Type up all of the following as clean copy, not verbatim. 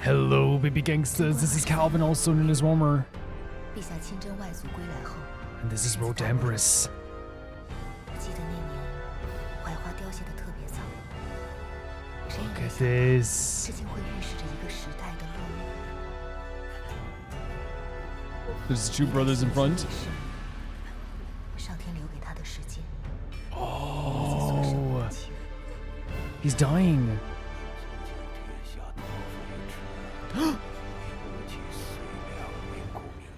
Hello, baby gangsters. This is Calvin, also known as Romer. And this is Road to Empress. Look at this. There's two brothers in front. Oh, he's dying.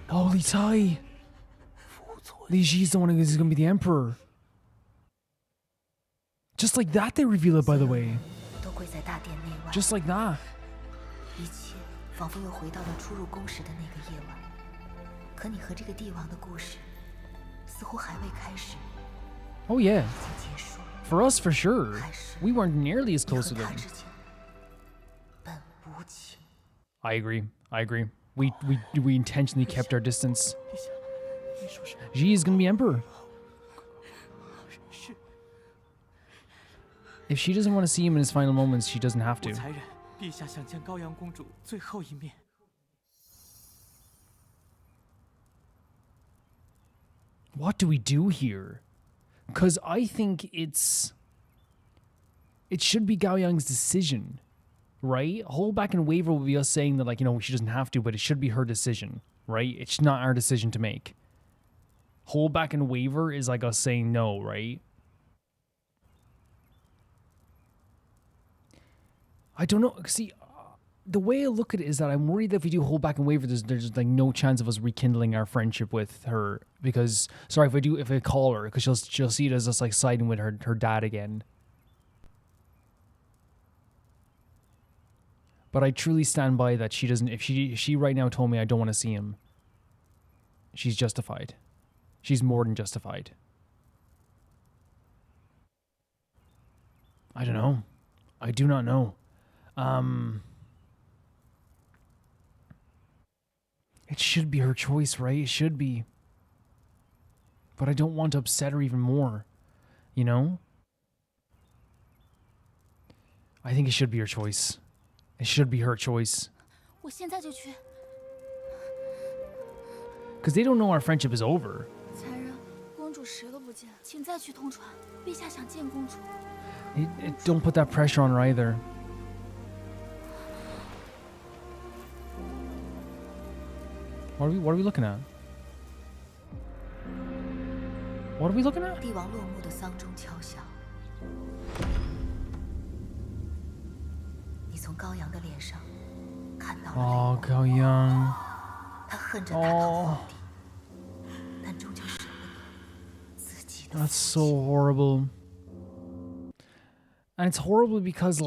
Oh, Li Tai. Li Ji's the one who's gonna be the emperor. Just like that, they reveal it, by the way. Just like that. Oh yeah. For us, for sure. We weren't nearly as close to them. I agree. We intentionally kept our distance. Ji is gonna be emperor. If she doesn't want to see him in his final moments, she doesn't have to. What do we do here? Because I think it should be Gao Yang's decision, right? Hold back and waver will be us saying that, like, you know, she doesn't have to, but it should be her decision, right? It's not our decision to make. Hold back and waver is like us saying no, right? I don't know. See, the way I look at it is that I'm worried that if we do hold back and waver, there's like no chance of us rekindling our friendship with her. Because, sorry, if I call her, because she'll see it as us like siding with her dad again. But I truly stand by that she doesn't. If she right now told me I don't want to see him, she's justified. She's more than justified. I don't know. I do not know. It should be her choice, right? It should be. But I don't want to upset her even more, you know? I think it should be her choice. It should be her choice. Because they don't know our friendship is over. Don't put that pressure on her either. What are we looking at? What are we looking at? Oh, Gao Yang. Oh. That's so horrible. And it's horrible because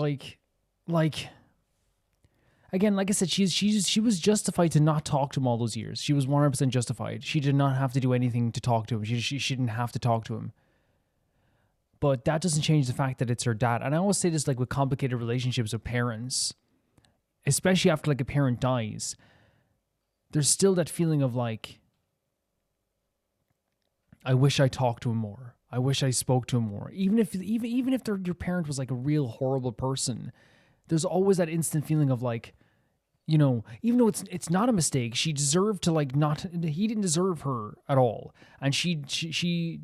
again, like I said, she was justified to not talk to him all those years. She was 100% justified. She did not have to do anything to talk to him. She didn't have to talk to him. But that doesn't change the fact that it's her dad. And I always say this, like, with complicated relationships with parents, especially after like a parent dies, there's still that feeling of like, I wish I talked to him more. I wish I spoke to him more. Even if your parent was like a real horrible person, there's always that instant feeling of like, you know, even though it's not a mistake, she deserved to like not. He didn't deserve her at all, and she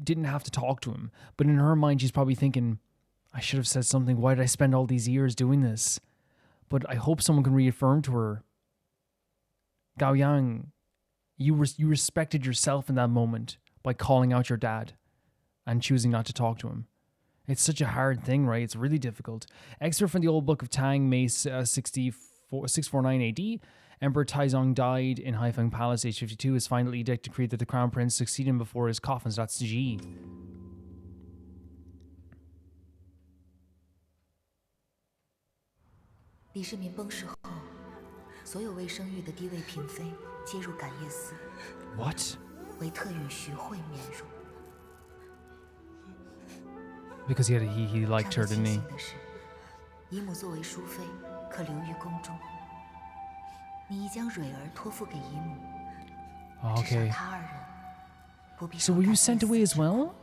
didn't have to talk to him. But in her mind, she's probably thinking, I should have said something. Why did I spend all these years doing this? But I hope someone can reaffirm to her, Gao Yang, you respected yourself in that moment by calling out your dad and choosing not to talk to him. It's such a hard thing, right? It's really difficult. Excerpt from the old book of Tang, May 649 AD. Emperor Taizong died in Haifeng Palace, age 52. His final edict decreed that the crown prince succeed him before his coffin. So that's Ji. What? Because he liked her, didn't he? Okay. So were you sent away as well?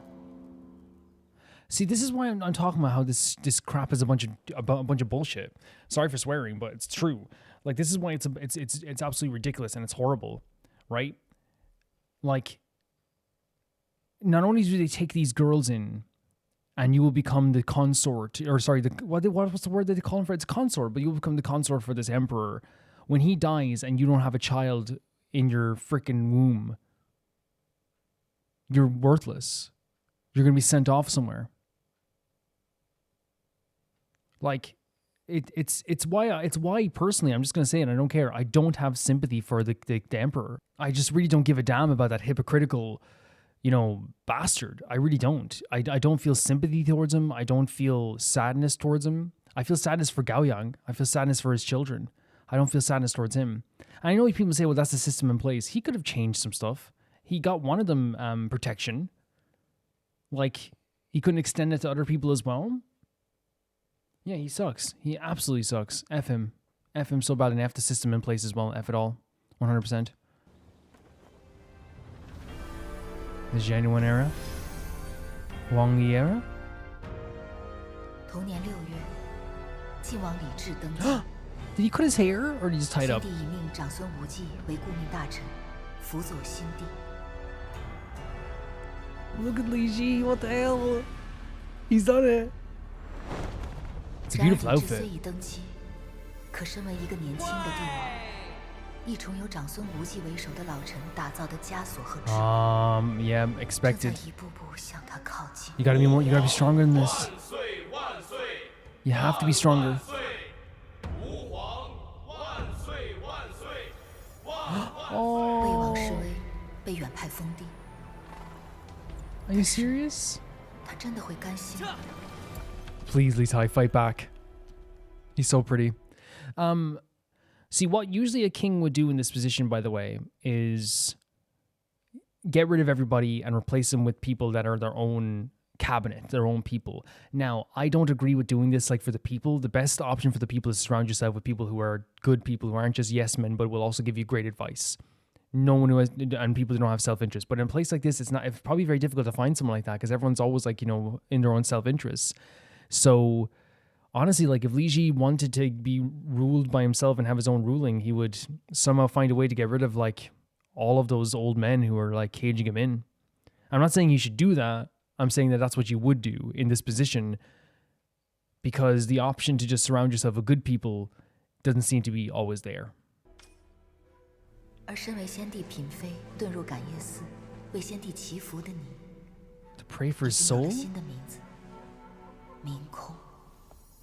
See, this is why I'm talking about how this crap is a bunch of bullshit. Sorry for swearing, but it's true. Like, this is why it's absolutely ridiculous and it's horrible, right? Like, not only do they take these girls in, and you will become the consort, or sorry, what's the word that they call him for? It's a consort, but you'll become the consort for this emperor. When he dies and you don't have a child in your freaking womb, you're worthless. You're gonna be sent off somewhere. Like, it's why personally, I'm just gonna say it. I don't care. I don't have sympathy for the emperor. I just really don't give a damn about that hypocritical, bastard. I really don't. I don't feel sympathy towards him. I don't feel sadness towards him. I feel sadness for Gaoyang. I feel sadness for his children. I don't feel sadness towards him. And I know people say, well, that's the system in place. He could have changed some stuff. He got one of them protection. Like, he couldn't extend it to other people as well. Yeah, he sucks. He absolutely sucks. F him. F him so bad, and F the system in place as well. F it all. 100%. The genuine era? Wang Yi era? Did he cut his hair, or did he just tie it up? Look at Li Ji, what the hell? He's done it. It's a beautiful outfit. Yeah, expected. You gotta be stronger than this. You have to be stronger. Oh. Are you serious? Please, Li Tai, fight back. He's so pretty. See, what usually a king would do in this position, by the way, is get rid of everybody and replace them with people that are their own cabinet, their own people. Now, I don't agree with doing this like for the people. The best option for the people is to surround yourself with people who are good people, who aren't just yes men, but will also give you great advice. No one who has, and people who don't have self-interest. But in a place like this, it's probably very difficult to find someone like that because everyone's always like, in their own self-interest. So honestly, like, if Li Ji wanted to be ruled by himself and have his own ruling, he would somehow find a way to get rid of like all of those old men who are like caging him in. I'm not saying you should do that. I'm saying that that's what you would do in this position, because the option to just surround yourself with good people doesn't seem to be always there. To pray for his soul?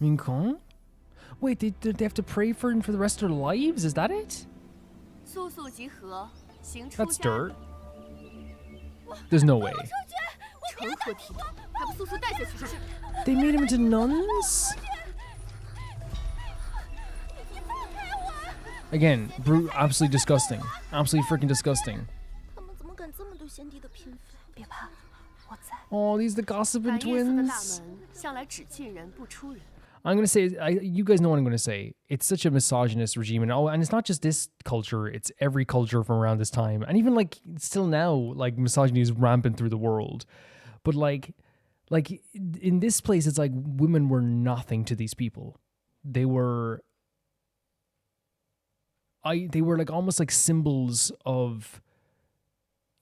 Min Kong? Wait, they have to pray for him for the rest of their lives? Is that it? That's dirt. There's no way. They made him into nuns? Again, absolutely disgusting. Absolutely freaking disgusting. Oh, these are the gossiping twins. I'm going to say, you guys know what I'm going to say. It's such a misogynist regime. And it's not just this culture. It's every culture from around this time. And even like still now, like misogyny is rampant through the world. But like in this place, it's like women were nothing to these people. They were like almost like symbols of,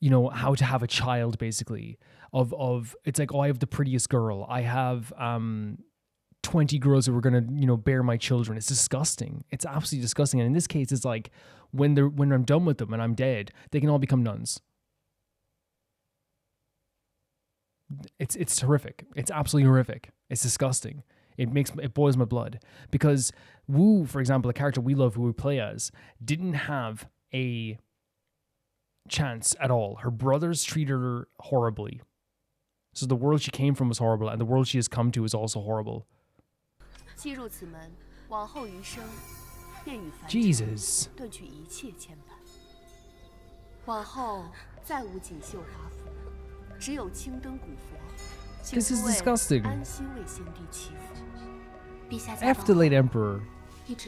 how to have a child, basically. Of it's like, oh, I have the prettiest girl. I have 20 girls who are gonna, bear my children. It's disgusting. It's absolutely disgusting. And in this case, it's like when I'm done with them and I'm dead, they can all become nuns. It's horrific. It's absolutely horrific. It's disgusting. It boils my blood, because Wu, for example, a character we love who we play as, didn't have a chance at all. Her brothers treated her horribly. So the world she came from was horrible, and the world she has come to is also horrible. Jesus. This is disgusting. F the late emperor. It's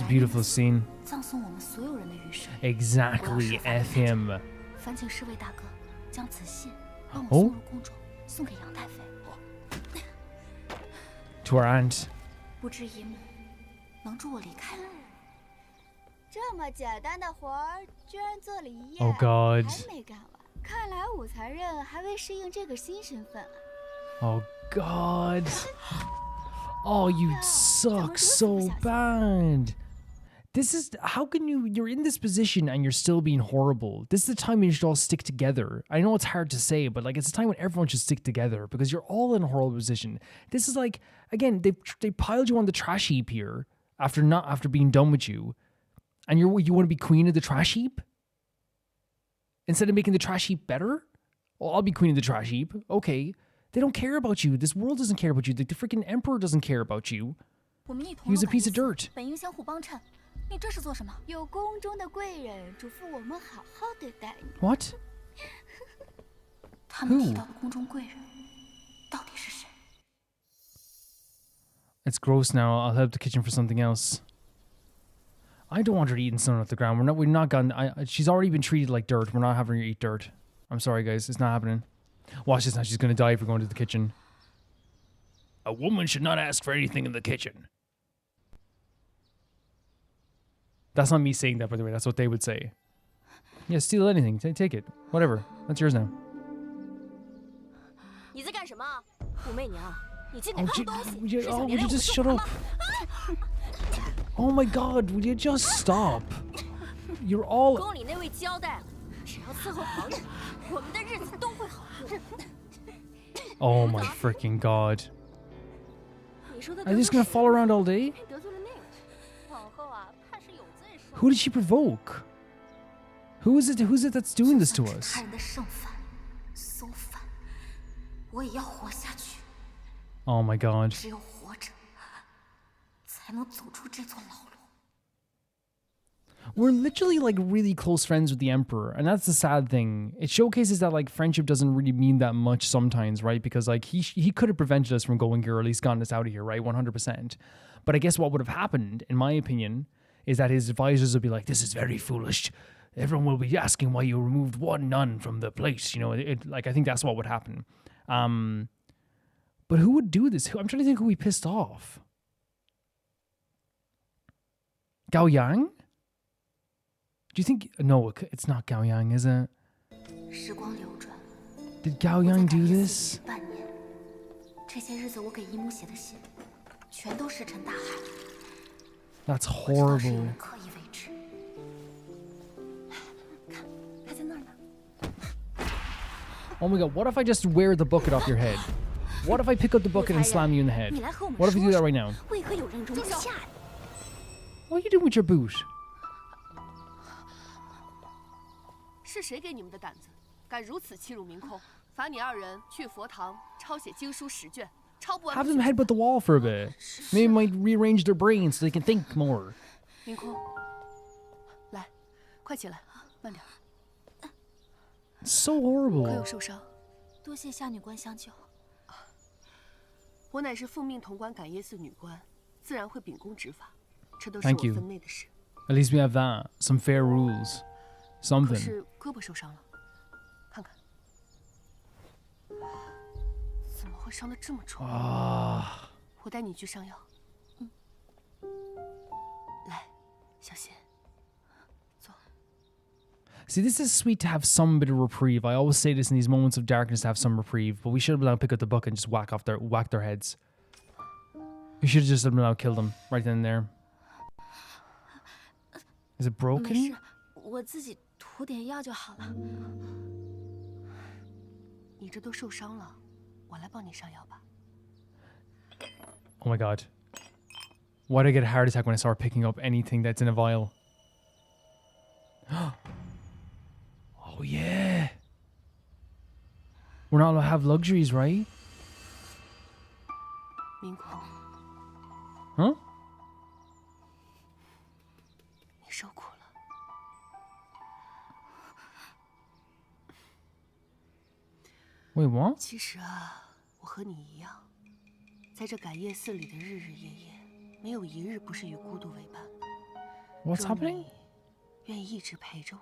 a beautiful scene. Exactly, F him. 烦请侍卫大哥将此信帮我送入宫中，送给杨太妃。To our aunt. 不知姨母能助我离开吗？这么简单的活儿，居然做了一夜 Oh God. 还没干完。看来午餐任还未适应这个新身份啊。Oh God. Oh, you suck so bad. This is how can you're in this position and you're still being horrible. This is the time when you should all stick together. I know it's hard to say, but like it's a time when everyone should stick together because you're all in a horrible position. This is like, again, they piled you on the trash heap here after being done with you, and you want to be queen of the trash heap instead of making the trash heap better. Well, I'll be queen of the trash heap. Okay, they don't care about you. This world doesn't care about you. The freaking emperor doesn't care about you. He was a piece of dirt. 本应相互帮衬，你这是做什么？有宫中的贵人嘱咐我们好好对待你。What? 他们提到的宫中贵人到底是谁？ It's gross now. I'll help the kitchen for something else. I don't want her eating something off the ground. We're not gonna. She's already been treated like dirt. We're not having her eat dirt. I'm sorry, guys. It's not happening. Watch this now. She's gonna die if we're going to the kitchen. A woman should not ask for anything in the kitchen. That's not me saying that, by the way. That's what they would say. Yeah, steal anything. Take it. Whatever. That's yours now. 你在干什么？武媚娘，你竟 Oh, 敢偷东西！ would you just shut up? Oh my God! Would you just stop? You're all. 宫里那位交代了，只要伺候好你，我们的日子都会好过。 Oh my freaking God! 你说的 Are you just gonna fall around all day? 得罪了那位，往后啊，怕是有罪受。 Who did she provoke? Who is it? Who's it that's doing this to us? 他人的剩饭、馊饭，我也要活下去。 Oh my God! 只有活着，才能走出这座牢笼。 We're literally like really close friends with the emperor, and that's the sad thing. It showcases that like friendship doesn't really mean that much sometimes, right? Because like he could have prevented us from going here, or at least gotten us out of here, right? 100%. But I guess what would have happened, in my opinion, is that his advisors would be like, "This is very foolish. Everyone will be asking why you removed one nun from the place." You know, like I think that's what would happen. But who would do this? I'm trying to think who we pissed off. Gao Yang? Do you think... No, it's not Gao Yang, is it? 时光流转， Did Gao Yang do this? 半年，这些日子我给姨母写的信，全都石沉大海。 That's 我知道是有 horrible. 人刻意为之。看，还在那儿呢。 Oh my God, what if I just wear the bucket off your head? What if I pick up the bucket and slam you in the head? 你来和我们 What if we do 说 that 说 right now? 为何有人容不下你？ What are you doing with your boot? 是谁给你们的胆子，敢如此欺辱明空？罚你二人去佛堂抄写经书10卷，抄不完。 Have them headbutt the wall for a bit. Maybe might rearrange their brains so they can think more. 明空，来，快起来，慢点。 So 可有 horrible. 受伤？多谢夏女官相救。我乃是奉命统管感业寺女官，自然会秉公执法，这都是 Thank 我 you. 分内的事。 At least we have that. Some fair rules. 可 Something. 是胳膊受伤了，看看，怎么会伤得这么重？ Ah. 我带你去上药。来，小心。 See, this is sweet to have some bit of reprieve. I always say this in these moments of darkness to have some reprieve, but we should have been able to pick up the bucket and just whack their heads. We should have just been able to kill them right then and there. Is it 没 broken? 事，我自己涂点药就好了。你这都受伤了，我来帮你上药吧。 Oh my God. Why did I get a heart attack when I started picking up anything that's in a vial? Oh yeah. We're not allowed to have luxuries, right? 明空， Huh? 你受苦了。 Wait, what? 其实啊，我和你一样，在这感业寺里的日日夜夜，没有一日不是与孤独为伴。 What's 若 happening? 你愿意一直陪着我，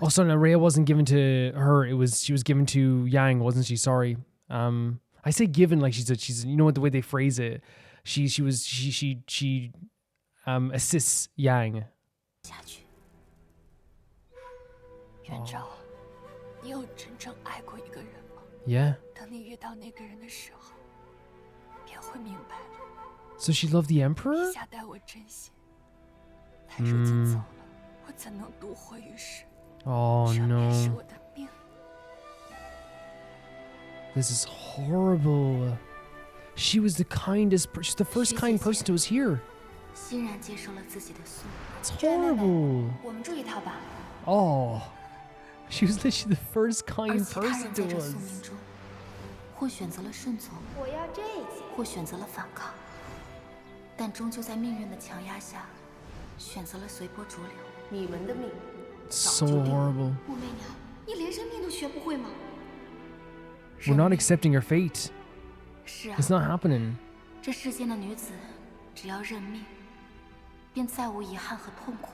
Oh, sorry, no, Rhea wasn't given to her. She was given to Yang, wasn't she? Sorry. I say given like she's you know what the way they phrase it. She assists Yang. 下去。元昭，你有真正爱过一个人吗？ Yeah. 等你遇到那个人的时候，便会明白了。 So she loved the Emperor? 陛下待我真心，他如今走了，我怎能独活于世？ Oh 这便 no. 是我的命。 This is horrible. She was the kindest she's the first kind person to us here. 欣然接受了自己的宿命。 It's horrible. 我们住一套吧。 Oh. She was literally the first 而 kind 其他 person 人 to 在这宿 us. 命中，或选择了顺从，我要这件。或选择了反抗，但终究在命运的强压下，选择了随波逐流。你们的命 So horrible. 武媚娘，你连认命都学不会吗？ We're not accepting her fate. 是啊， It's not happening. 这世间的女子，只要认命，便再无遗憾和痛苦。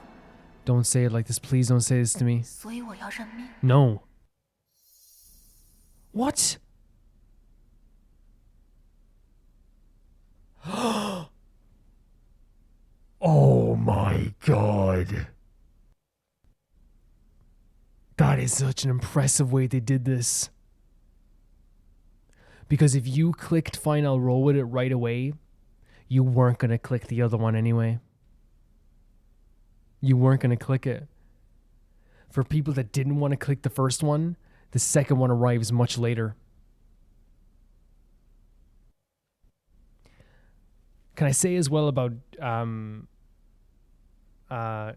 Don't say it like this. Please don't say this to me. 所以我要认命。 No. What? Oh my god. That is such an impressive way they did this. Because if you clicked fine, I'll roll with it right away, you weren't going to click the other one anyway. You weren't going to click it. For people that didn't want to click the first one, the second one arrives much later. Can I say as well about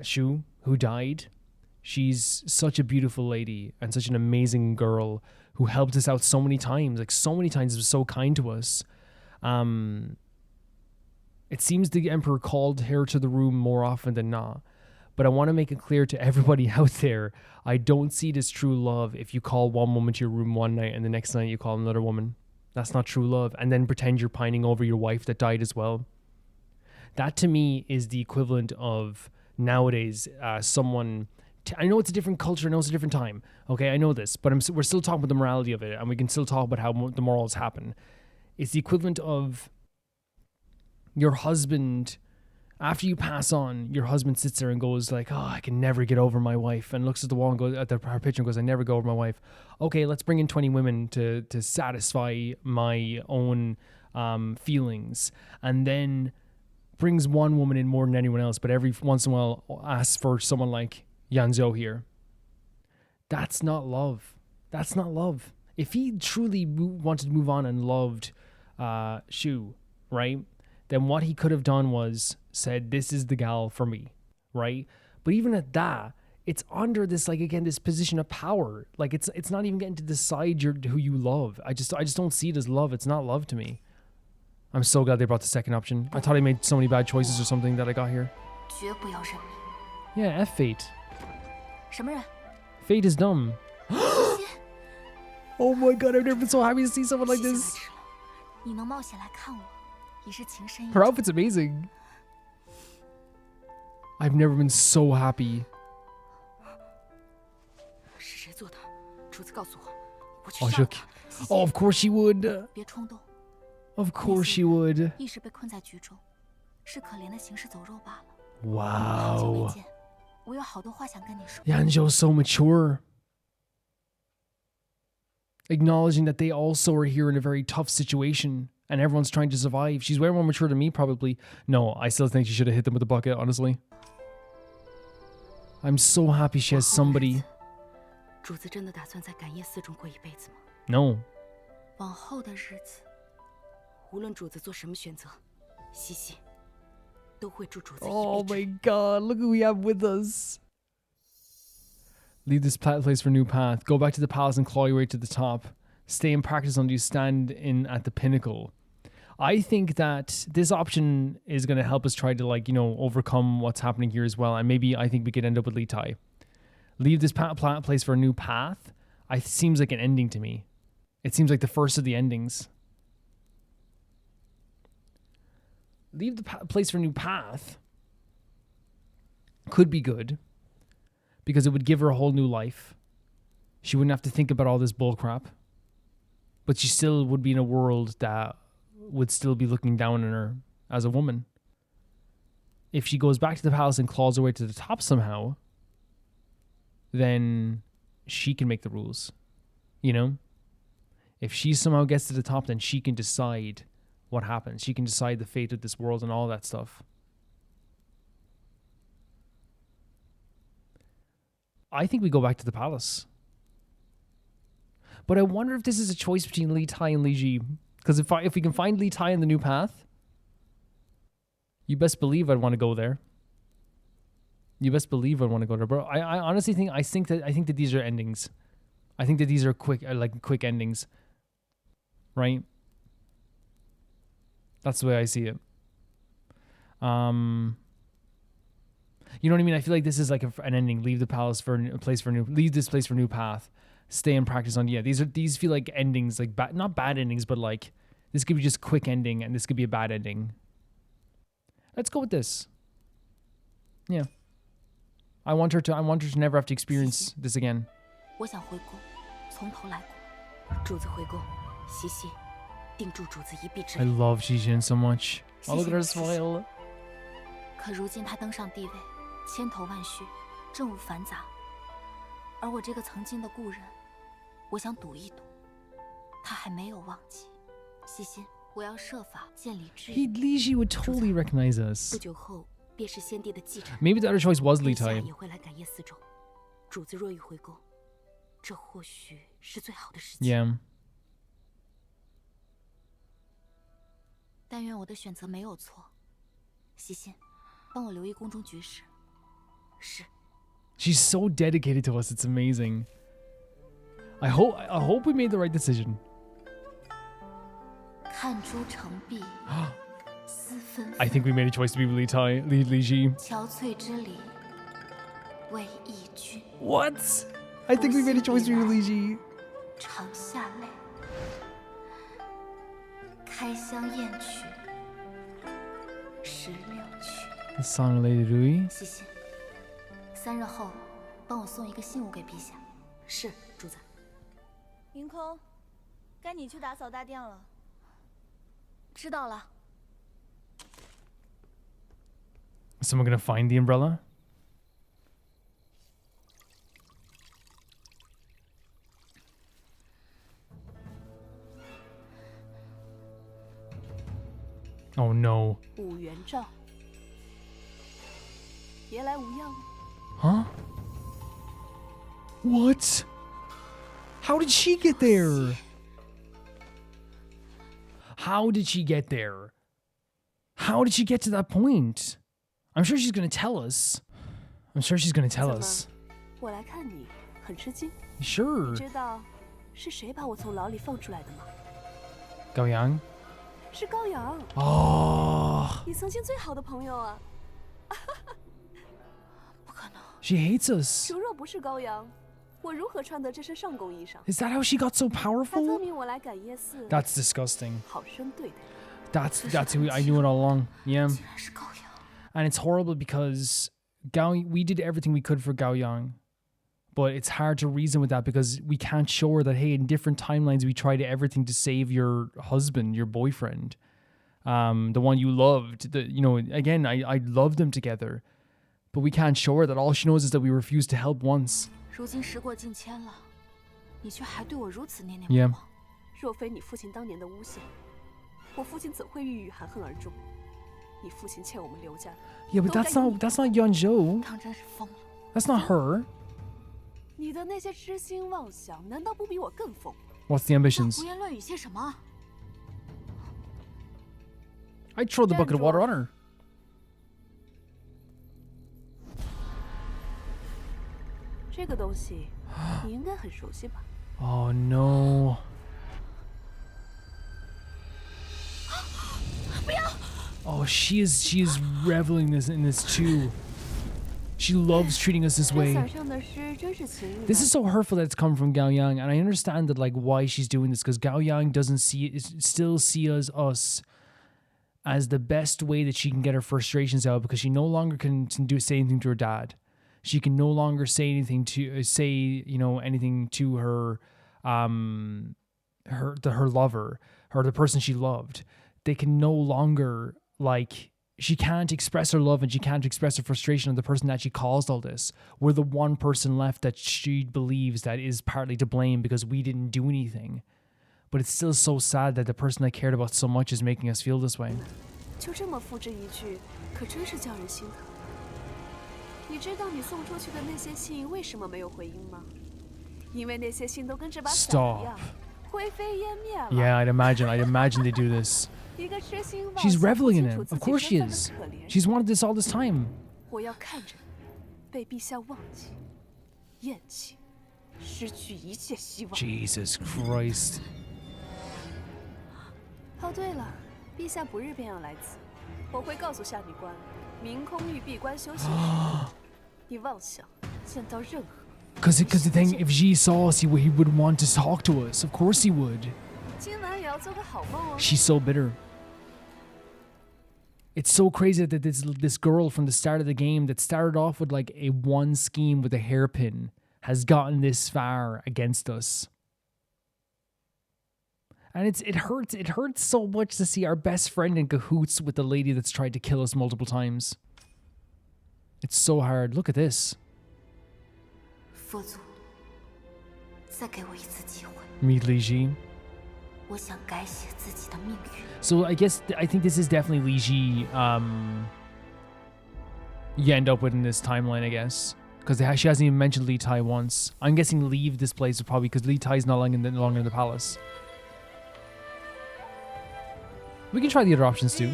Shu, who died? She's such a beautiful lady and such an amazing girl who helped us out so many times. Like, so many times, was so kind to us. It seems the Emperor called her to the room more often than not. But I want to make it clear to everybody out there, I don't see it as true love if you call one woman to your room one night and the next night you call another woman. That's not true love. And then pretend you're pining over your wife that died as well. That to me is the equivalent of nowadays someone... I know it's a different culture. I know it's a different time. Okay, I know this. But we're still talking about the morality of it. And we can still talk about how the morals happen. It's the equivalent of your husband... After you pass on, your husband sits there and goes like, oh, I can never get over my wife, and looks at the wall and goes at her picture and goes, I never go over my wife. Okay, let's bring in 20 women to satisfy my own feelings. And then brings one woman in more than anyone else, but every once in a while asks for someone like Yanzhou here. That's not love. That's not love. If he truly wanted to move on and loved Shu, right? Then what he could have done was said, this is the gal for me, right? But even at that, it's under this, like, again, this position of power. Like, it's not even getting to decide who you love. I just don't see it as love. It's not love to me. I'm so glad they brought the second option. I thought I made so many bad choices or something that I got here. 绝不要认命。 Yeah, F fate. 什么人？ Fate is dumb. Oh my god, I've never been so happy to see someone like 谢谢 this. 来迟了，你能冒险来看我，已是情深意 Her 重。 outfit's amazing. I've never been so happy. 是谁做的？主子告诉我，我去 Oh, 杀了 she'll... 他。 Oh, of course she would. 别冲动， Of course she would. 一时被困在局中，是可怜的行尸走肉罢了。好久 Wow. 没见，我有好多话想跟你说。 Yanzhou's so mature. Acknowledging that they also are here in a very tough situation and everyone's trying to survive. She's way more mature than me, probably. No, I still think she should have hit them with a bucket, honestly. I'm so happy she has somebody. 主子真的打算在感业寺中过一辈子吗？ No. 往后的日子，无论主子做什么选择，西西都会助主子一 Oh 臂之 my god, look who we have with us. Leave this place for a new path. Go back to the palace and claw your way to the top. Stay in practice until you stand in at the pinnacle. I think that this option is going to help us try to, like, you know, overcome what's happening here as well. And maybe I think we could end up with Li Tai. Leave this place for a new path. It seems like an ending to me. It seems like the first of the endings. Leave the place for a new path. Could be good. because it would give her a whole new life. She wouldn't have to think about all this bull crap. But she still would be in a world that would still be looking down on her as a woman. If she goes back to the palace and claws her way to the top somehow, then she can make the rules. You know? If she somehow gets to the top, then she can decide what happens. She can decide the fate of this world and all that stuff. I think we go back to the palace. But I wonder if this is a choice between Li Tai and Li Ji. Because if we can find Li Tai in the new path, you best believe I'd want to go there. You best believe I'd want to go there. But I honestly think I think that these are endings. I think that these are quick endings. Right? That's the way I see it. You know what I mean? I feel like this is like an ending. Leave the palace for a place for new. Leave this place for new path. Stay and practice on. Yeah, these feel like endings, like not bad endings, but like this could be just quick ending, and this could be a bad ending. Let's go with this. Yeah, I want her to never have to experience this again. 我想回宫，从头来过。主子回宫，西西，定助主子一臂之 I 力。 love Xijin so much. Oh, look at her smile. 可如今他登上帝位，千头万绪，政务繁杂，而我这个曾经的故人，我想赌一赌，他还没有忘记。西西，我要设法建立治愈。 Li Ji would totally recognize 不 us. 久后便是先帝的继承人。 Maybe the other choice was Li 陛下 Tai. 也会来感业寺中。主子若欲回宫，这或许是最好的时机。 Yeah. 但愿我的选择没有错。西心，帮我留意宫中局势。是。 She's so dedicated to us. It's amazing. I hope we made the right decision. 看朱成璧，思纷 I 纷。 think we made a choice to be Li Tai, Li Ji. 憔悴之礼，为义君。 What? I think we made a choice to be Li Ji. 长下泪，开箱宴曲，石榴曲。 The song Lady Rui. 西西，3日后帮我送一个信物给陛下。是，主子。云空，该你去打扫大殿了。知道了。 Is someone gonna find the umbrella? Oh no. 五元诏，别来无恙。 Huh? What? How did she get there? How did she get there? How did she get to that point? I'm sure she's gonna tell us. I'm sure she's gonna tell 怎么 us. 我来看你，很吃惊。 Sure. 知道是谁把我从牢里放出来的吗？ Gao Yang. 是高阳， Oh, 你曾经最好的朋友啊。不可能。 she hates us. 如若不是高阳，我如何穿得这身上宫衣裳？ Is that how she got so 他责 powerful? 命我来感业寺， That's disgusting. 好生对待。 That's who I knew it all along. Yeah. 竟然是高阳。 And it's horrible because we did everything we could for Gao Yang. But it's hard to reason with that because we can't show her that, hey, in different timelines, we tried everything to save your husband, your boyfriend, the one you loved. Again, I loved them together. But we can't show her that. All she knows is that we refused to help once. 如今时过境迁了，你却还对我如此念念 Yeah. 不忘。若非你父亲当年的诬陷，我父亲怎会郁郁含恨而终？你父亲欠我们刘家， Yeah, but that's not Yuanzhou. 当真是疯了。 That's not her. 你的那些痴心妄想，难道不比我更疯？ What's the 在 ambitions? 胡言乱语些什么？ I'd throw the bucket of water on her. 这个东西你应该很熟悉吧？ Oh no. 不要！ Oh, she is reveling in this too. She loves treating us this 这 way. 伞上的诗真是情意。 This is so hurtful that it's come from Gao Yang, and I understand that why she's doing this because Gao Yang doesn't still see us as the best way that she can get her frustrations out because she no longer can say anything to her dad. She can no longer say anything to anything to her her lover or the person she loved. They can no longer, like, she can't express her love and she can't express her frustration on the person that she caused all this. We're the one person left that she believes that is partly to blame because we didn't do anything. But it's still so sad that the person I cared about so much is making us feel this way. 就这么付之一炬，可真是叫人心疼。你知道你送出去的那些信为什么没有回音吗？因为那些信都跟这把伞一样，灰飞烟灭了。Yeah, I'd imagine they do this. 一个痴心妄想 She's reveling in 不清楚 it. 自 Of 己 course 身 she 份的 is. 可怜。 She's wanted this all this time. 我要看着你被陛下忘记、厌弃，失去一切希望。 Jesus Christ. 哦，对了，陛下不日便要来此，我会告诉下女官，明空欲闭关修行时，你妄想见到任何。 Because the thing, if Ji saw us, he would want to talk to us. Of course he would. 今晚也要做个好梦哦。 She's so bitter. It's so crazy that this girl from the start of the game that started off with like a one scheme with a hairpin has gotten this far against us. And it hurts so much to see our best friend in cahoots with the lady that's tried to kill us multiple times. It's so hard. Look at this. 佛祖，再给我一次机会， Meet Li Ji. 我想改写自己的命运。 So I think this is definitely Li Ji. You end up with in this timeline, I guess, because she hasn't even mentioned Li Tai once. I'm guessing leave this place probably because Li Tai is no longer in the palace. We can try the other options too.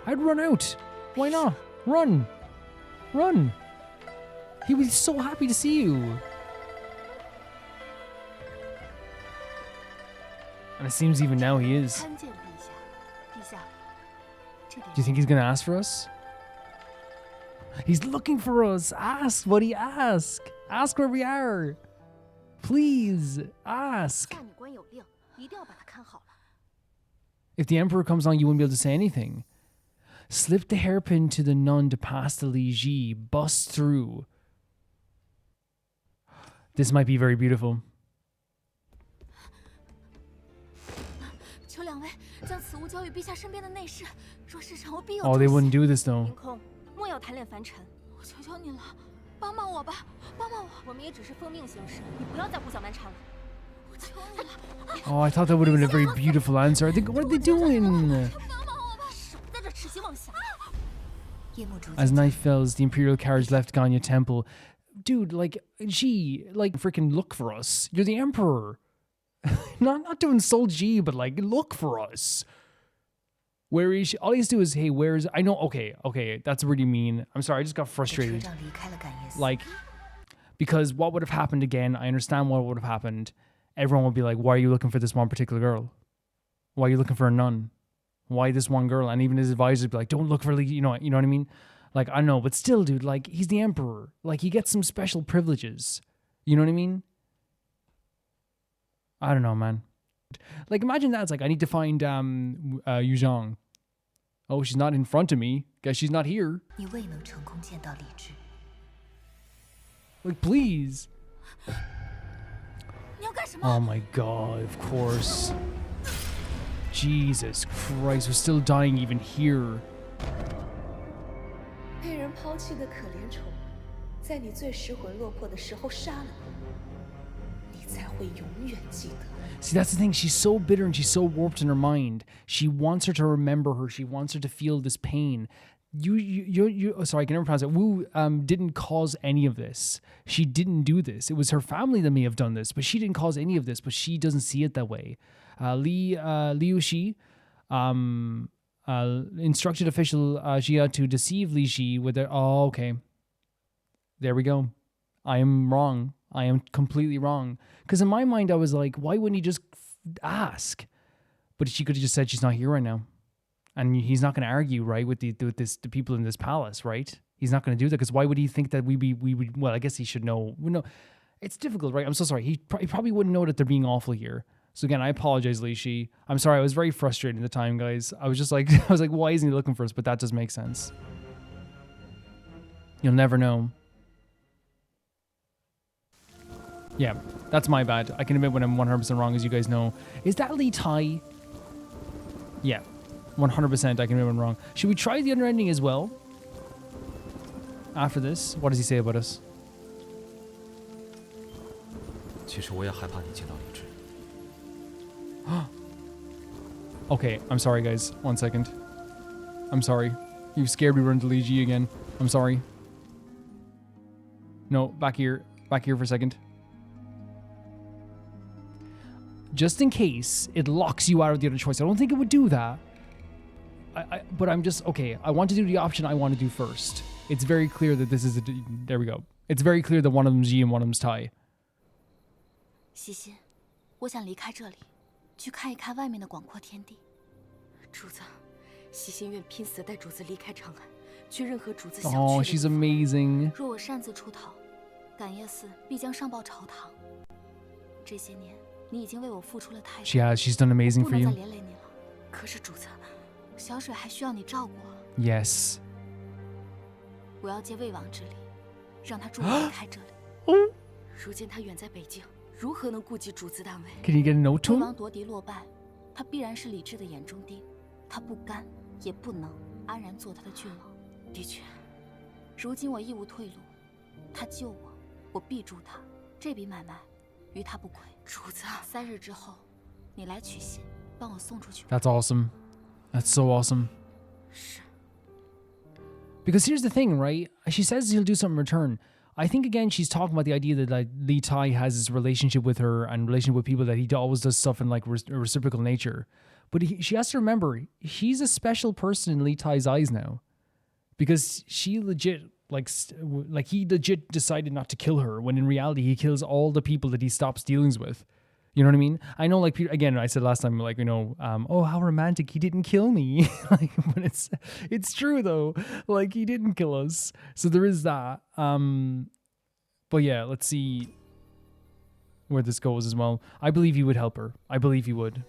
I'd run out. Why not? Run. Run. He was so happy to see you. And it seems even now he is. 参见陛下，陛下，这里 Do you think he's gonna ask for us? He's looking for us. Ask, buddy, ask. Ask where we are. Please, ask. 下女官有令，一定要把它看好了。 If the Emperor comes on, you wouldn't be able to say anything. Slip the hairpin to the nun to pass the Li Ji. Bust through. This might be very beautiful. 求两位将此物交与陛下身边的内侍，若事成，我必有 Oh, they 重 wouldn't 谢。 do this though. 明空，莫要贪恋凡尘，我求求你了，帮帮我吧，帮帮我！我们也只是奉命行事，你不要再胡搅蛮缠了。我求你了， Oh, I thought that would have been a very beautiful answer. I think, what are they doing? 帮帮我吧！少在这痴心妄想。夜幕逐 As 渐 night falls, the Imperial carriage left Ganya Temple. Dude, like, gee, like, freaking look for us. You're the Emperor. not to insult G, but like, look for us. Where is she? All he has to do is, hey, where's... I know, okay, that's really mean. I'm sorry, I just got 车 frustrated. 长离开了感业寺。 Like, because what would have happened again, I understand what would have happened. Everyone would be like, why are you looking for this one particular girl? Why are you looking for a nun? Why this one girl? And even his advisors would be like, don't look for, you know what I mean? Like, I know, but still, dude, like, he's the Emperor. Like, he gets some special privileges. You know what I mean? I don't know, man. Like, imagine that. It's like, I need to find Yu Zhang. Oh, she's not in front of me. Guess she's not here. 你未能成功见到理智， Like, please. 你要干什么？ Oh my god, of course. Jesus Christ, we're still dying even here. 被人抛弃的可怜虫，在你最失魂落魄的时候杀了你，你才会永远记得。 See, that's the thing. She's so bitter and she's so warped in her mind. She wants her to remember her. She wants her to feel this pain. Oh, sorry, I can never pronounce it. Wu didn't cause any of this. She didn't do this. It was her family that may have done this, but she didn't cause any of this. But she doesn't see it that way. Liu Shi instructed official Jia to deceive Li Shi with their... Oh, okay. There we go. I am wrong. I am completely wrong. Because in my mind, I was like, why wouldn't he just ask? But she could have just said she's not here right now. And he's not going to argue, right, with the people in this palace, right? He's not going to do that, because why would he think that we would... Well, I guess he should know. No, it's difficult, right? I'm so sorry. He probably wouldn't know that they're being awful here. So again, I apologize, Li Shi. I'm sorry, I was very frustrated at the time, guys. I was just like, why isn't he looking for us? But that does make sense. You'll never know. Yeah, that's my bad. I can admit when I'm 100% wrong, as you guys know. Is that Li Tai? Yeah, 100% I can admit when I'm wrong. Should we try the other ending as well? After this, what does he say about us? 其实我也害怕你见到理智。 Okay, I'm sorry, guys. 1 second. I'm sorry. You scared me running to Li Ji again. I'm sorry. No, back here. Back here for a second. Just in case it locks you out of the other choice. I don't think it would do that. But I'm just... Okay, I want to do the option I want to do first. It's very clear that this is a... There we go. It's very clear that one of them's Ji and one of them's Tai. 西西，我想离开这里，去看一看外面的广阔天地。主子，西心愿拼死带主子离开长安，去任何主子想去的地 Oh, 方。 she's amazing. 若我擅自出逃，感业寺必将上报朝堂。这些年，你已经为我付出了太多， She's done amazing 不 for 能再 you. 连累你了。可是主子，小水还需要你照顾啊！ Yes. 我要借魏王之力，让他助我离开这里。如今他远在北京，如何能顾及主子大位？ Can you get a note to 魏 him? 王夺嫡落败，他必然是李治的眼中钉，他不甘也不能安然做他的郡王。的确，如今我义无退路，他救我，我必助他，这笔买卖于他不亏。主子， 3日之后，你来取信，帮我送出去。 That's awesome. That's so awesome. 是。 Because here's the thing, right? She says he'll do something in return. I think again she's talking about the idea that like Li Tai has this relationship with her and relationship with people that he always does stuff in like a reciprocal nature. But she has to remember he's a special person in Li Tai's eyes now, because she legit like he legit decided not to kill her when in reality he kills all the people that he stops dealings with. You know what I mean? I know, like, again, I said last time, like, you know, oh, how romantic, he didn't kill me. Like, but it's true, though. Like, he didn't kill us. So there is that. But yeah, let's see where this goes as well. I believe he would help her. I believe he would.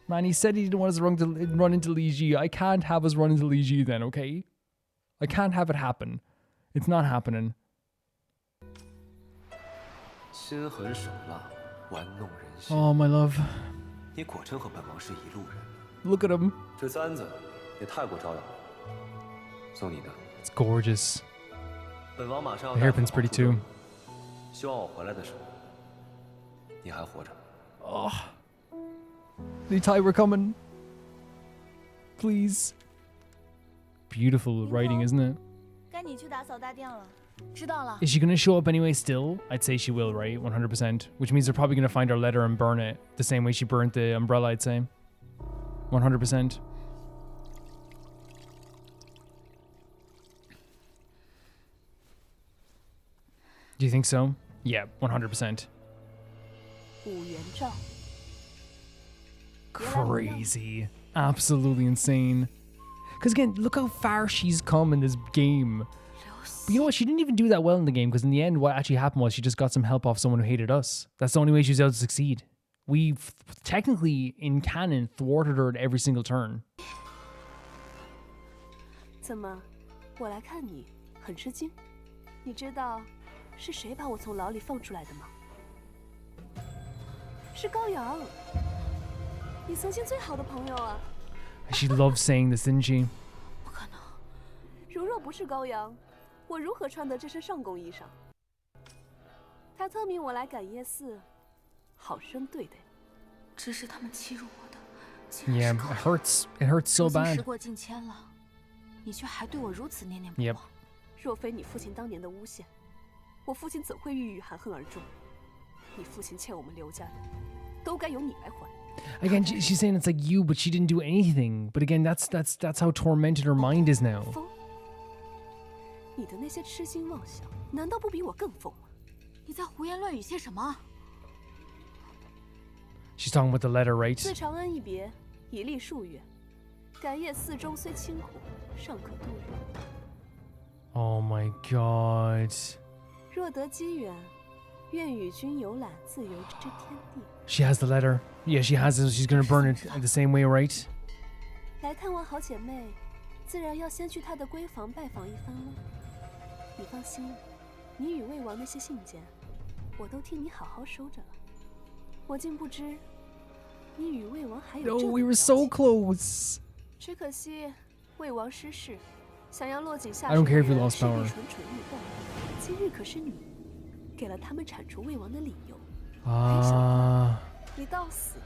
Man, he said he didn't want us to run into Li Ji. I can't have us run into Li Ji then, okay? I can't have it happen. It's not happening. 心狠手辣，玩弄人心。 Oh, my love. 你果真和本王是一路人。 Look at him. 这簪子也太过招摇了。送你的。 It's gorgeous. 本王马上 The 要 hairpin's pretty too. 希望我回来的时候，你还活着。 Oh. Li Tai, we're coming. Please. Beautiful writing, isn't it? 该你去打扫大殿了。知道了。 Is she going to show up anyway still? I'd say she will, right? 100%. Which means they're probably going to find our letter and burn it. The same way she burnt the umbrella, I'd say. 100%. Do you think so? Yeah, 100%. 五元诏。 Crazy. Absolutely insane. Because again, look how far she's come in this game. But you know what? She didn't even do that well in the game, because in the end, what actually happened was she just got some help off someone who hated us. That's the only way she was able to succeed. We technically, in canon, thwarted her at every single turn. 怎么，我来看你很吃惊？你知道是谁把我从牢里放出来的吗？是高阳，你曾经最好的朋友啊！ She loves saying this, didn't she? 不可能，如若不是高阳，我如何穿得这身上宫衣裳？他特命我来感业寺，好生对待。这是他们欺辱我的，竟然 Yeah, 是高 it 阳。 hurts. It hurts so 如今 bad. 时过境迁了，你却还对我如此念念不 Yep. 忘。若非你父亲当年的诬陷，我父亲怎会郁郁含恨而终？你父亲欠我们刘家的，都该由你来还。 Again, she's saying it's like you, but she didn't do anything. But again, that's how tormented her mind is now. 疯！你的那些痴心妄想，难道不比我更疯吗？你在胡言乱语些什么？ She's talking about the letter, 自 right? 长安一别，已历数月，感业寺中虽清苦，尚可度日。 Oh my god. 若得机缘，愿与君游览自由之天地。 She has the letter. Yeah, she has it. She's gonna burn it the same way, right? 来探望好姐妹，自然要先去她的闺房拜访一番喽。你放心，你与魏王那些信件，我都替你好好收着了。我竟不知，你与魏王还有 No, 这 we 等 were 交 so 情。 close. 只可惜魏王失势，想要落井下 I 石 don't 的 care if you 人 lost 势必 power. 蠢蠢欲动。今日可是你给了他们铲除魏王的理由， Ah. 你到死。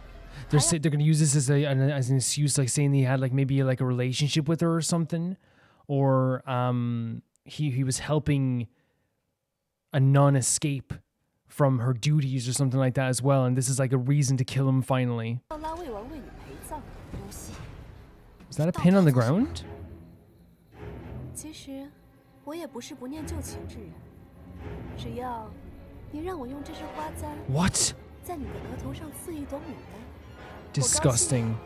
They're gonna use this as an excuse, like saying he had like maybe like a relationship with her or something, or he was helping a nun escape from her duties or something like that as well, and this is like a reason to kill him finally. 要拉魏王为你陪葬。无锡， Is that a pin on the ground? 其实我也不是不念旧情之人，只要你让我用这支花簪 What? 在你的额头上刺一朵牡丹， Disgusting.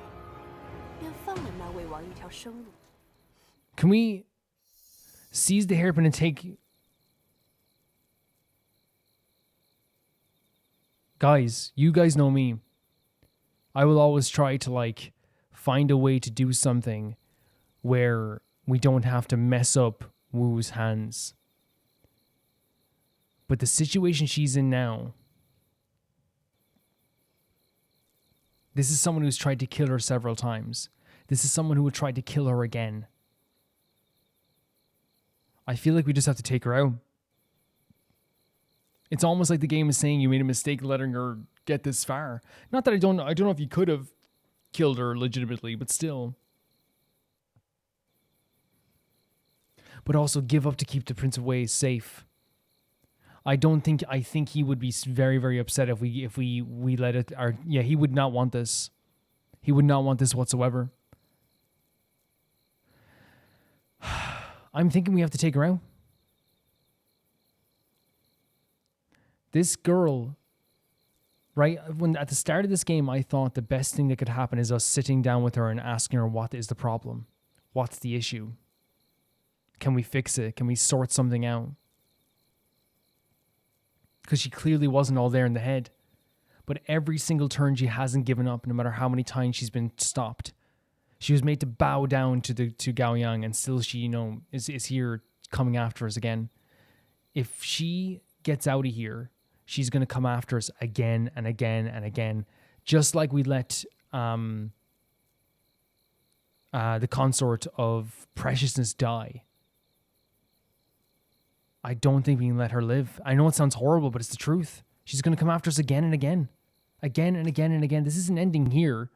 便放了那魏王一条生路。 Can we seize the hairpin and take... Guys, you guys know me. I will always try to like find a way to do something where we don't have to mess up Wu's hands. But the situation she's in now, this is someone who's tried to kill her several times. This is someone who would try to kill her again. I feel like we just have to take her out. It's almost like the game is saying you made a mistake letting her get this far. Not that I don't know if you could have killed her legitimately, but still. But also give up to keep the Prince of Wales safe. I think he would be very, very upset if we let it. Yeah, he would not want this. He would not want this whatsoever. I'm thinking we have to take her out. This girl, right, when at the start of this game, I thought the best thing that could happen is us sitting down with her and asking her what is the problem? What's the issue? Can we fix it? Can we sort something out? Because she clearly wasn't all there in the head. But every single turn she hasn't given up, no matter how many times she's been stopped. She was made to bow down to Gao Yang, and still she, is here coming after us again. If she gets out of here, she's going to come after us again and again and again. Just like we let the consort of Preciousness die. I don't think we can let her live. I know it sounds horrible, but it's the truth. She's going to come after us again and again. Again and again and again. This isn't ending here.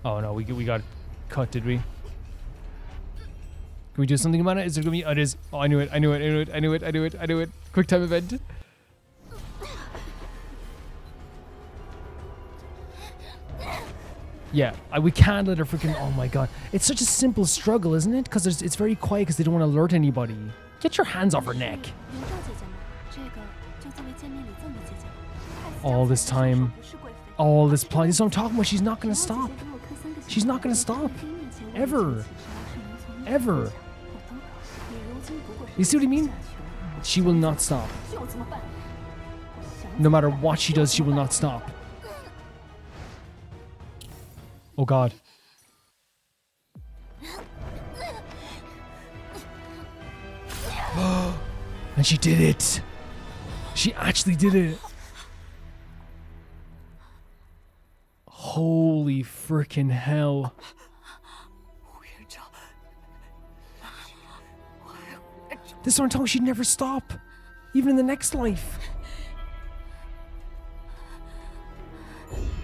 Oh no, we got cut, did we? Can we do something about it? Is there going to be... Oh, it is. Oh, I knew it. Quick time event. Yeah, we can't let her freaking... Oh my god. It's such a simple struggle, isn't it? Because it's very quiet because they don't want to alert anybody. Get your hands off her neck. All this time. All this plan. This is what I'm talking about. She's not going to stop. She's not going to stop. Ever. Ever. You see what I mean? She will not stop. No matter what she does, she will not stop. Oh god. And she did it. She actually did it. Holy freaking hell. This is what I'm talking about. She'd never stop. Even in the next life.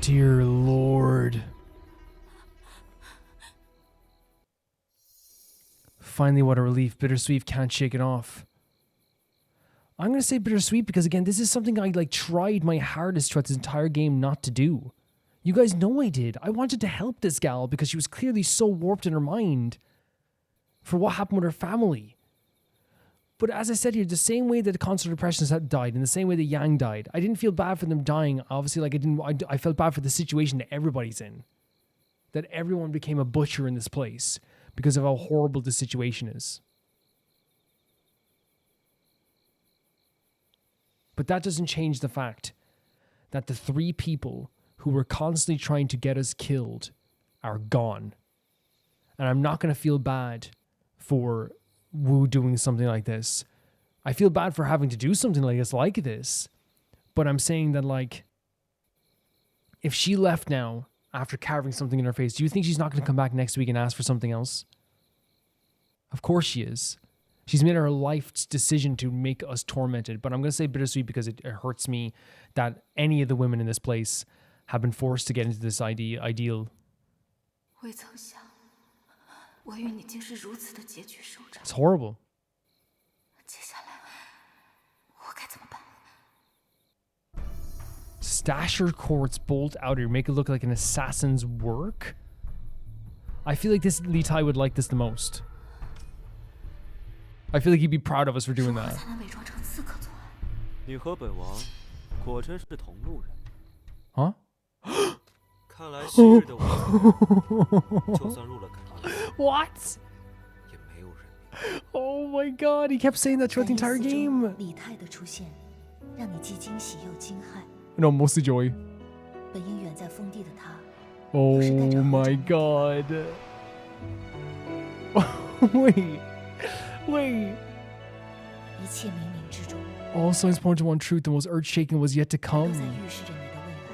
Dear Lord. Finally, what a relief. Bittersweet, can't shake it off. I'm going to say bittersweet because, again, this is something I tried my hardest throughout this entire game not to do. You guys know I did. I wanted to help this gal because she was clearly so warped in her mind for what happened with her family. But as I said here, the same way that the consort of Preciousness had died, in the same way that Yang died, I didn't feel bad for them dying. Obviously, I felt bad for the situation that everybody's in. That everyone became a butcher in this place because of how horrible the situation is. But that doesn't change the fact that the three people who were constantly trying to get us killed are gone. And I'm not going to feel bad for Wu doing something like this. I feel bad for having to do something like this. But I'm saying that, like, if she left now after carving something in her face, do you think she's not going to come back next week and ask for something else? Of course she is. She's made her life's decision to make us tormented. But I'm going to say bittersweet because it hurts me that any of the women in this place have been forced to get into this ideal. 未曾想，我与你竟是如此的结局收场。 It's horrible. 接下来，我该怎么办？ Stash your quartz bolt outer, make it look like an assassin's work. I feel like this Li Tai would like this the most. I feel like he'd be proud of us for doing 如何 that. 才能伪装成刺客作案？ 你和本王果真是同路人。 Huh? 看来昔日的我，就算入了卡， What? 也没有人命。 Oh my god, he kept saying that throughout the entire 在你死中 game. 李泰的出现，让你既惊喜又惊骇。 No, mostly joy. 本应远在封地的他， Oh my god. Wait. 一切冥冥之中， All signs point to one truth, the most earth-shaking was yet to 都 come. 在预示着你的未来，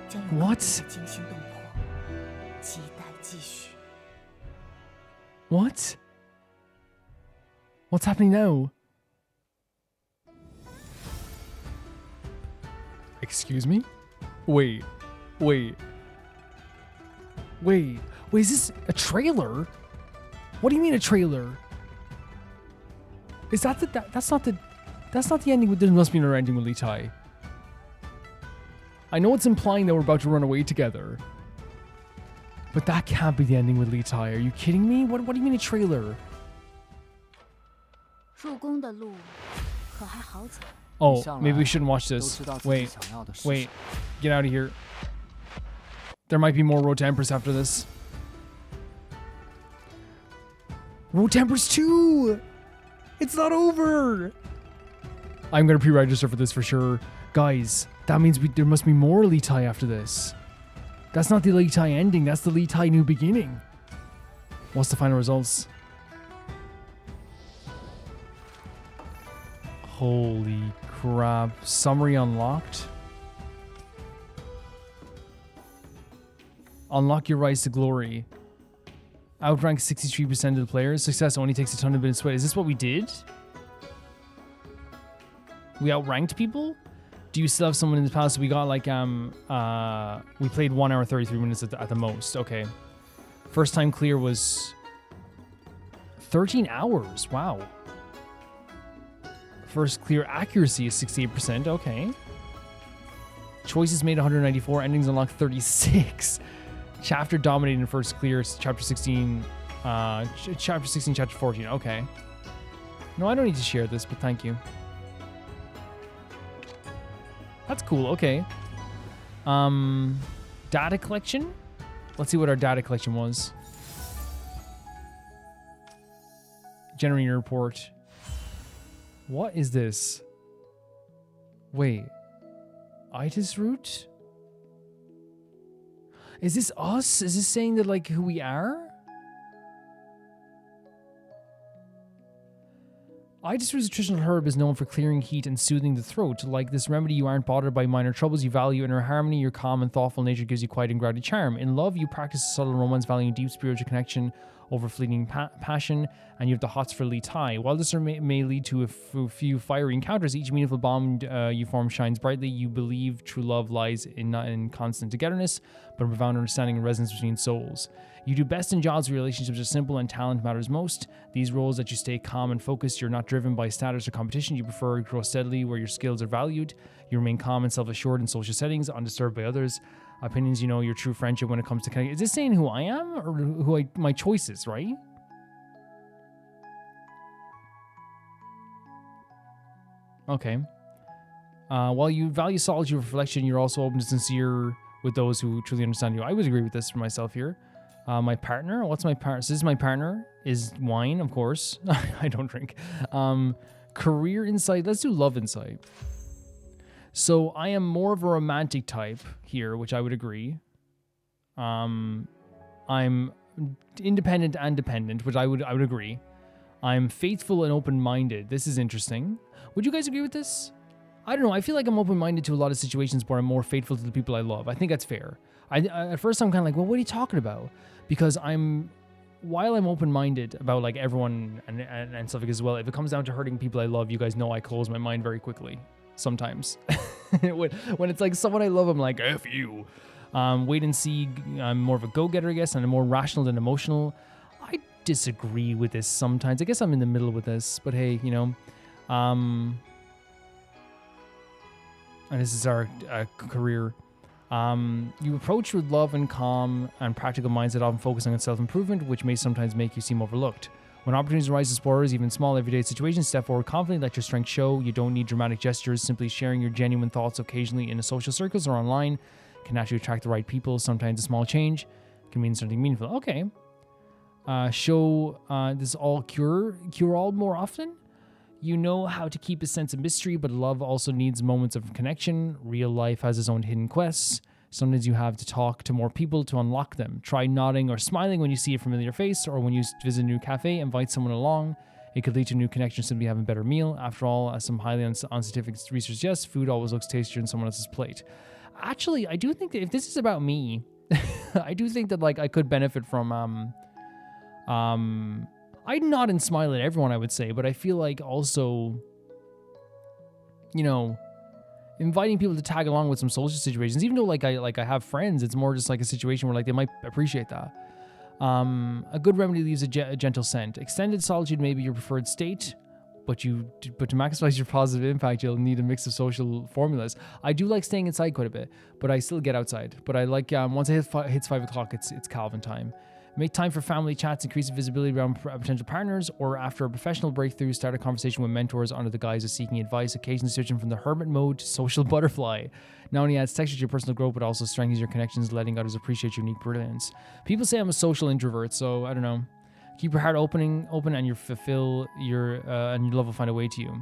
将有更多 What? 的惊心动魄，期待继续。 What? What's happening now? Excuse me? Wait. Is this a trailer? What do you mean a trailer? Is that that's not the ending. There must be another ending with Li Tai. I know it's implying that we're about to run away together. But that can't be the ending with Li Tai. Are you kidding me? What do you mean a trailer? 入宫的路可还好走？ Oh, maybe we shouldn't watch this. Wait, get out of here. There might be more Road to Empress after this. Road to Empress 2! It's not over! I'm gonna pre-register for this for sure. Guys, that means there must be more Li Tai after this. That's not the Li Tai ending, that's the Li Tai new beginning. What's the final results? Holy crap. Summary unlocked. Unlock your rise to glory. Outrank 63% of the players. Success only takes a ton of bit of sweat. Is this what we did? We outranked people? Do you still have someone in the palace? We got like, we played 1 hour 33 minutes at the most. Okay. First time clear was 13 hours. Wow. First clear accuracy is 68%. Okay. Choices made 194. Endings unlocked 36. Chapter dominated in first clear. Chapter 16. Chapter 16, chapter 14. Okay. No, I don't need to share this, but thank you. That's cool. Okay. Data collection. Let's see what our data collection was. Generating a report. What is this? Wait. Itis route? Is this us? Is this saying that, like, who we are? Itis root's traditional herb is known for clearing heat and soothing the throat. Like this remedy, you aren't bothered by minor troubles. You value inner harmony. Your calm and thoughtful nature gives you quiet and grounded charm. In love, you practice a subtle romance, valuing deep spiritual connection over fleeting passion, and you have the hots for Li Tai. While this may lead to a few fiery encounters, each meaningful bond you form shines brightly. You believe true love lies not in constant togetherness, but in profound understanding and resonance between souls. You do best in jobs where relationships are simple and talent matters most. These roles that you stay calm and focused. You're not driven by status or competition. You prefer to grow steadily where your skills are valued. You remain calm and self-assured in social settings, undisturbed by others' opinions. You know your true friendship when it comes to connecting. Is this saying who I am or my choices, right? Okay. While you value solitude and reflection, you're also open to sincere with those who truly understand you. I would agree with this for myself here. My partner, what's my partner? So this is my partner, is wine, of course. I don't drink. Career insight, let's do love insight. So I am more of a romantic type here, which I would agree. I'm independent and dependent, which I would agree. I'm faithful and open-minded. This is interesting. Would you guys agree with this? I don't know. I feel like I'm open-minded to a lot of situations where I'm more faithful to the people I love. I think that's fair. At first I'm kind of like, well, what are you talking about? Because while I'm open-minded about like everyone and stuff as well, if it comes down to hurting people I love, you guys know I close my mind very quickly sometimes. when it's like someone I love, I'm like, F you. Wait and see. I'm more of a go-getter, I guess, and I'm more rational than emotional. I disagree with this sometimes. I guess I'm in the middle with this, but hey, you know, and this is our career. You approach with love and calm and practical mindset, often focusing on self-improvement, which may sometimes make you seem overlooked. When opportunities arise to explore even small everyday situations, step forward confidently, let your strength show. You don't need dramatic gestures. Simply sharing your genuine thoughts occasionally in the social circles or online can naturally attract the right people. Sometimes a small change can mean something meaningful. Okay. This all cure all more often. You know how to keep a sense of mystery, but love also needs moments of connection. Real life has its own hidden quests. Sometimes you have to talk to more people to unlock them. Try nodding or smiling when you see a familiar face, or when you visit a new cafe, invite someone along. It could lead to a new connection, simply having a better meal. After all, as some highly unscientific research suggests, food always looks tastier on someone else's plate. Actually, I do think that if this is about me, I do think that like I could benefit from I'd nod and smile at everyone, I would say, but I feel like also, you know, inviting people to tag along with some social situations, even though like I have friends, it's more just like a situation where like they might appreciate that. A good remedy leaves a gentle scent. Extended solitude may be your preferred state, but to maximize your positive impact, you'll need a mix of social formulas. I do like staying inside quite a bit, but I still get outside. But I like once it hits 5 o'clock, it's Calvin time. Make time for family chats, increase visibility around potential partners, or after a professional breakthrough, start a conversation with mentors under the guise of seeking advice, occasionally switching from the hermit mode to social butterfly. Not only adds texture to your personal growth, but also strengthens your connections, letting others appreciate your unique brilliance. People say I'm a social introvert, so I don't know. Keep your heart open, and you fulfill and your love will find a way to you.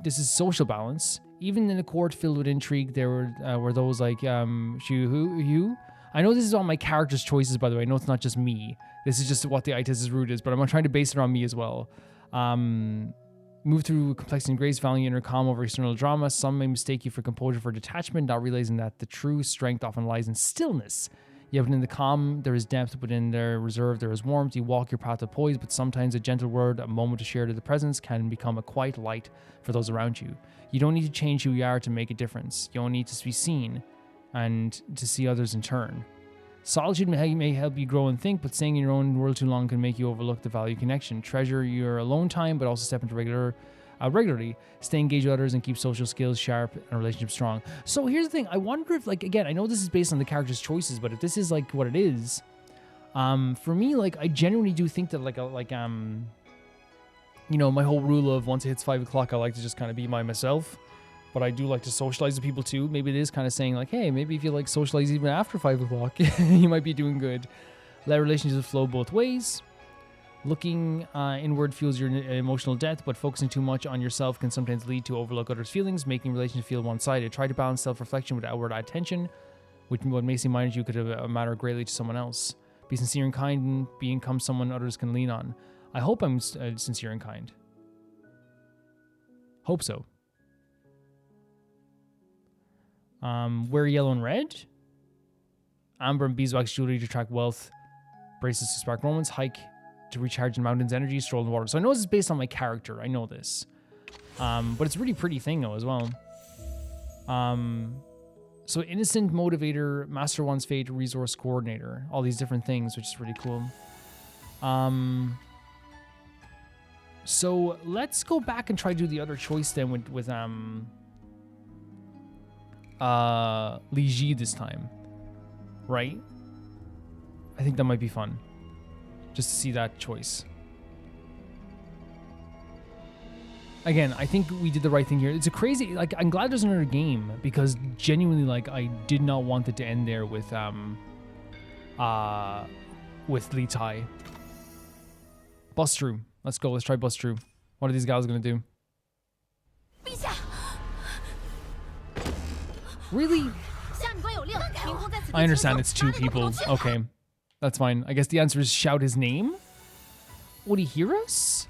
This is social balance. Even in a court filled with intrigue, there were those like you. I know this is all my character's choices, by the way. I know it's not just me. This is just what the itis root is, but I'm trying to base it on me as well. Move through complexity and grace, valuing inner calm over external drama. Some may mistake you for composure for detachment, not realizing that the true strength often lies in stillness. Yet within the calm, there is depth. Within their reserve, there is warmth. You walk your path of poise, but sometimes a gentle word, a moment to share to the presence can become a quiet light for those around you. You don't need to change who you are to make a difference. You only need to be seen and to see others in turn. Solitude may help you grow and think, but staying in your own world too long can make you overlook the value of connection. Treasure your alone time, but also step into regularly. Stay engaged with others and keep social skills sharp and relationships strong. So here's the thing. I wonder if, like, again, I know this is based on the character's choices, but if this is like what it is, for me, like, I genuinely do think that you know, my whole rule of once it hits 5 o'clock, I like to just kind of be by myself. But I do like to socialize with people too. Maybe it is kind of saying like, hey, maybe if you like socialize even after 5 o'clock, you might be doing good. Let relationships flow both ways. Looking inward fuels your emotional depth, but focusing too much on yourself can sometimes lead to overlook others' feelings, making relationships feel one-sided. Try to balance self-reflection with outward attention, which what may seem minor to you could matter greatly to someone else. Be sincere and kind, and become someone others can lean on. I hope I'm sincere and kind. Hope so. Wear yellow and red. Amber and beeswax jewelry to attract wealth. Bracelets to spark romance. Hike to recharge in mountains energy. Stroll in the water. So I know this is based on my character. I know this. But it's a really pretty thing though as well. So innocent motivator, master one's fate, resource coordinator. All these different things, which is really cool. So let's go back and try to do the other choice then with Li Ji this time, right? I think that might be fun, just to see that choice. Again, I think we did the right thing here. It's a crazy, like, I'm glad there's another game, because genuinely, like, I did not want it to end there with Li Tai. Bust through. Let's go. Let's try bust through. What are these guys gonna do? Really? I understand it's two people. Okay. That's fine. I guess the answer is shout his name. Would he hear us?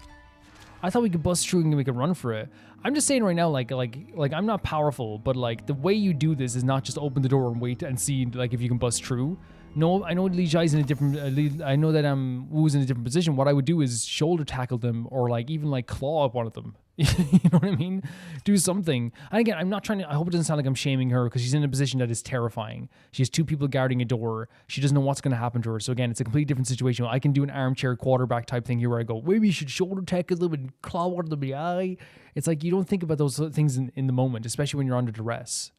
I thought we could bust through and we could run for it. I'm just saying right now, like I'm not powerful, but like the way you do this is not just open the door and wait and see like if you can bust through. No, I know Li Jai's in a different. I know that Wu's in a different position. What I would do is shoulder tackle them, or like even like claw up one of them. You know what I mean? Do something. And again, I'm not trying to. I hope it doesn't sound like I'm shaming her because she's in a position that is terrifying. She has two people guarding a door. She doesn't know what's going to happen to her. So again, it's a completely different situation. I can do an armchair quarterback type thing here where I go, maybe you should shoulder tackle them and claw one of them in the eye. It's like you don't think about those things in the moment, especially when you're under duress.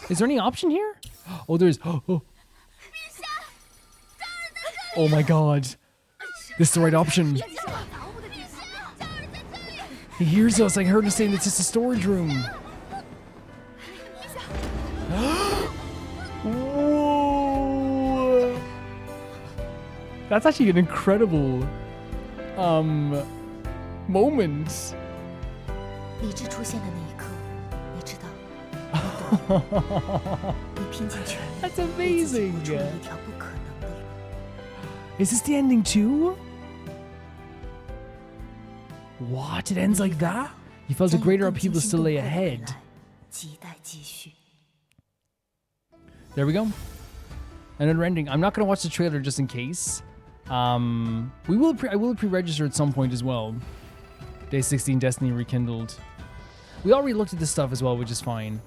Is there any option here? Oh, there's. Oh my god. This is the right option. He hears us. I heard him saying it's just a storage room. Whoa. That's actually an incredible moment. 理智出现的那一刻，你知道，你拼尽全力 That's 为自己 amazing. 活出了一条不可能的路。 Is this the ending too? What? It ends like that? You felt a 将有 greater 更惊 upheaval 心 still 动 lay 魄的未 ahead. 来亟待继续。 There we go. Another ending. I'm not gonna watch the trailer just in case. I will pre-register at some point as well. Day 16 Destiny rekindled. We already looked at this stuff as well, which is fine.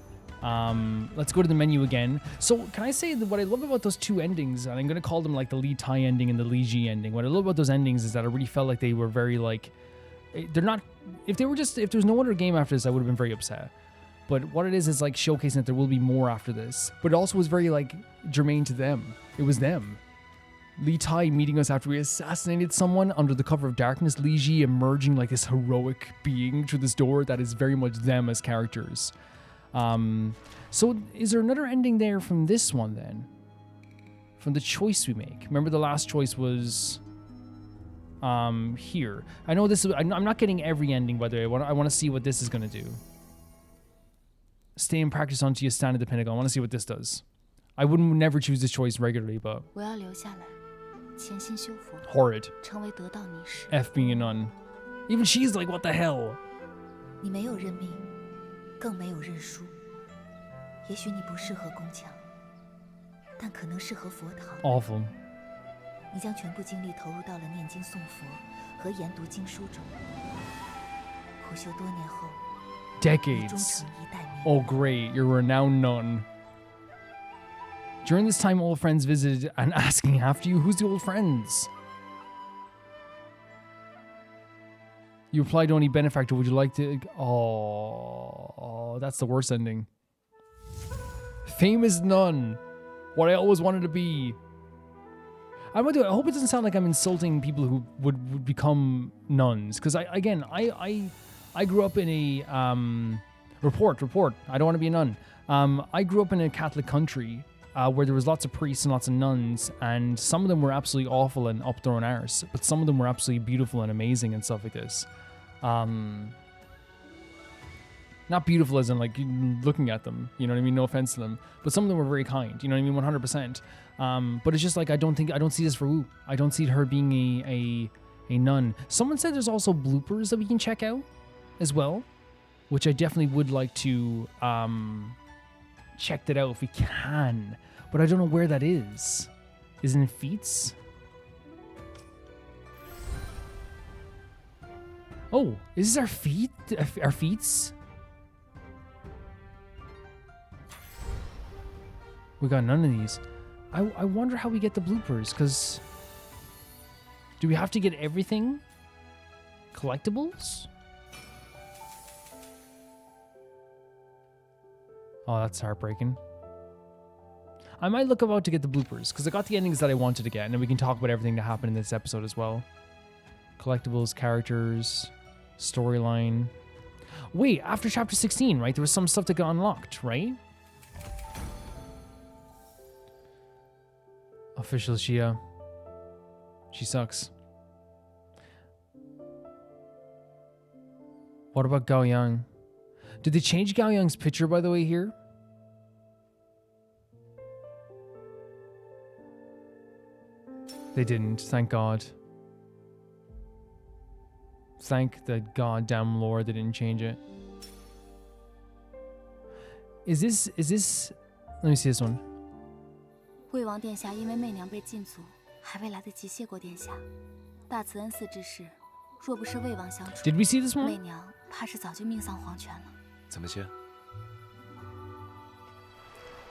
Let's go to the menu again. So can I say that what I love about those two endings, and I'm gonna call them like the Li Tai ending and the Li Ji ending. What I love about those endings is that I really felt like they were very like, they're not. If there was no other game after this, I would have been very upset. But what it is like showcasing that there will be more after this. But it also was very like germane to them. It was them. Li Tai meeting us after we assassinated someone under the cover of darkness. Li Ji emerging like this heroic being through this door. That is very much them as characters. So is there another ending there from this one then? From the choice we make? Remember the last choice was here. I know this is, I'm not getting every ending, by the way. I want to see what this is going to do. Stay and practice until you stand at the pinnacle. I want to see what this does. I wouldn't never choose this choice regularly, but 我要留下来，潜心修佛， horrid. 成为得道尼师。 F being a nun. Even she's like, what the hell? 你没有认命，更没有认输。也许你不适合宫墙，但可能适合佛堂。 Awful. 你将全部精力投入到了念经诵佛和研读经书中。苦修多年后，你终 Decades. 成一代名 Oh, great. You're a renowned nun. During this time, old friends visited and asking after you, who's the old friends? You replied, only benefactor. Would you like to? Oh, that's the worst ending. Famous nun. What I always wanted to be. I hope it doesn't sound like I'm insulting people who would become nuns. Because I grew up in a report. I don't want to be a nun. I grew up in a Catholic country where there was lots of priests and lots of nuns, and some of them were absolutely awful and up their own arse, but some of them were absolutely beautiful and amazing and stuff like this. Not beautiful as in like looking at them, you know what I mean? No offense to them, but some of them were very kind, you know what I mean? 100%. But it's just like I don't see this for Wu. I don't see her being a nun. Someone said there's also bloopers that we can check out as well, which I definitely would like to check that out if we can. But I don't know where that is. Is it in feats? Oh, is this our feet? Our feats? We got none of these. I wonder how we get the bloopers, because do we have to get everything? Collectibles? Oh, that's heartbreaking. I might look about to get the bloopers, because I got the endings that I wanted to get, and then we can talk about everything that happened in this episode as well. Collectibles, characters, storyline. Wait, after chapter 16, right? There was some stuff that got unlocked, right? Official Shia. She sucks. What about Gao Yang? Did they change Gao Yang's picture, by the way, here? They didn't, thank God. Thank the goddamn Lord they didn't change it. Is this let me see this one. 魏王殿下因为媚娘被禁足，还未来得及谢过殿下。大慈恩寺之事，若不是魏王相助， Did we see this 媚 one? 娘怕是早就命丧黄泉了。怎么切？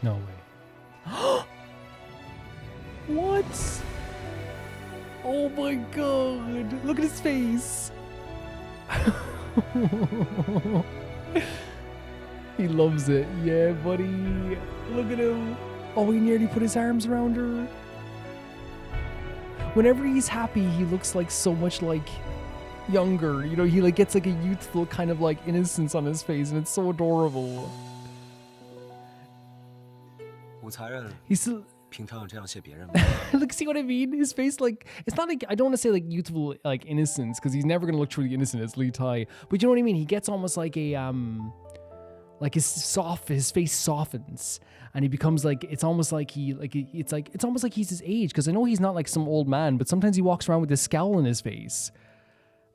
No way. What? Oh my god. Look at his face. He loves it. Yeah, buddy. Look at him. Oh, he nearly put his arms around her. Whenever he's happy, he looks like so much like younger. You know, he like gets like a youthful kind of like innocence on his face, and it's so adorable. 武才人 He's still 平常有这样谢别人吗？ look, see what I mean? His face, like, it's not like, I don't want to say like youthful like innocence, because he's never gonna look truly innocent as Li Tai. But you know what I mean? He gets almost like a like his face softens, and he becomes like, it's almost like it's almost like he's his age, because I know he's not like some old man, but sometimes he walks around with this scowl on his face.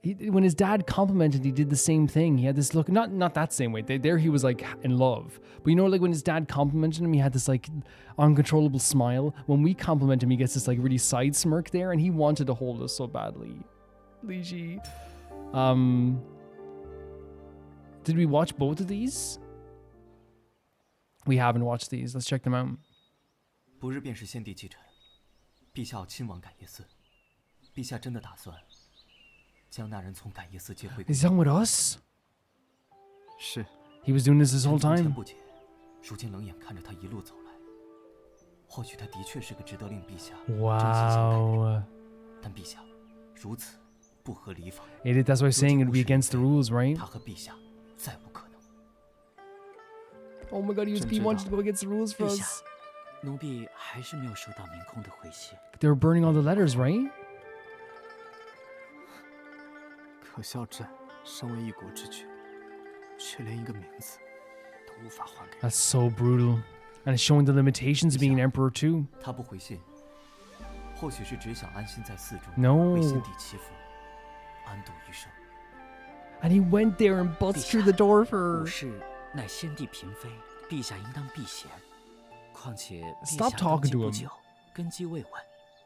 When his dad complimented, he did the same thing. He had this look, not that same way. There he was like in love. But you know, like when his dad complimented him, he had this like uncontrollable smile. When we compliment him, he gets this like really side smirk there, and he wanted to hold us so badly. Li Ji. Did we watch both of these? We haven't watched these. Let's check them out. 不日便是先帝继承，陛下要亲往感业寺。陛下真的打算将那人从感业寺接回？ Is he talking with us? 是。 He was doing this whole 从前 time. 不解，如今冷眼看着他一路走来，或许他的确是个值得令陛下珍惜相待的人。 Wow. 但陛下如此不合礼法， That's why I'm saying it would be against the rules, right? 他和陛下再无可能。 Oh my god, he wanted to go against the rules for 陛下 us. 奴婢还是没有收到明空的回信。 They were burning all the letters, right? 可笑朕身为一国之君，却连一个名字都无法还给。 That's so brutal. And it's showing the limitations of being an emperor too. 他不回信，或许是只想安心在寺中 No. 为先帝祈福，安度余生。 And he went there and bust through the door for 武 her. 士乃先帝嫔妃，陛下应当避嫌。况且陛 Stop 下 talking 登基 to 不 him. 久，根基未稳，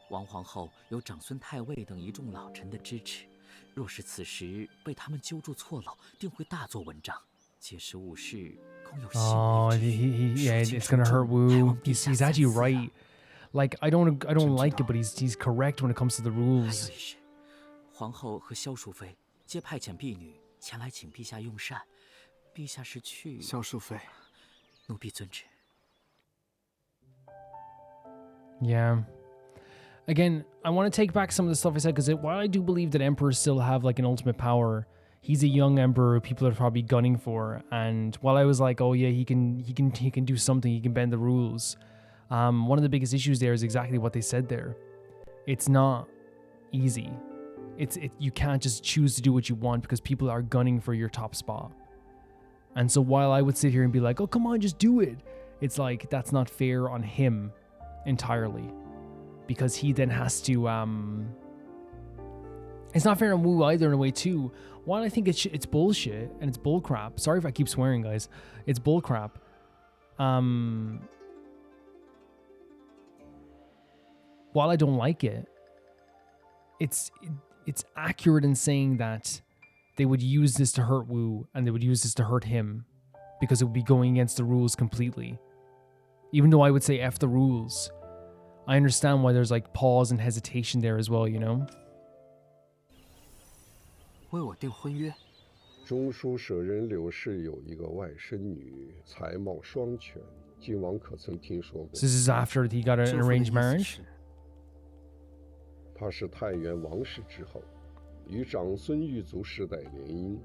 王皇后有长孙太尉等一众老臣的支持，若是此时被他们揪住错漏，定会大做文章。届时武士空有心 Oh, 为之虞， yeah, 受尽 it's gonna 重 hurt 重，还望 Wu. 陛下 He's 三 actually 思啊。 right. Like I don't like it, but he's correct when it comes to the 还有 rules. 一事，皇后和萧淑妃皆派遣婢女前来请陛下用膳，陛下是去？萧淑妃，奴婢遵旨。 Yeah. Again, I want to take back some of the stuff I said, because while I do believe that emperors still have like an ultimate power, he's a young emperor who people are probably gunning for. And while I was like, oh yeah, he can do something, he can bend the rules. One of the biggest issues there is exactly what they said there. It's not easy. You can't just choose to do what you want, because people are gunning for your top spot. And so while I would sit here and be like, oh come on, just do it, it's like that's not fair on him entirely, because he then has to it's not fair on Wu either in a way too. While I think it's bullshit and it's bullcrap, sorry if I keep swearing guys, it's bullcrap. While I don't like it, it's accurate in saying that they would use this to hurt Wu and they would use this to hurt him, because it would be going against the rules completely. Even though I would say F the rules, I understand why there's like pause and hesitation there as well, you know? 为我订婚约。中书舍人柳氏有一个外甥女，才貌双全，晋王可曾听说过？ So this is after he got an 舅父的 arranged 意思 marriage? 是，她是太原王氏之后，与长孙玉族世代联姻。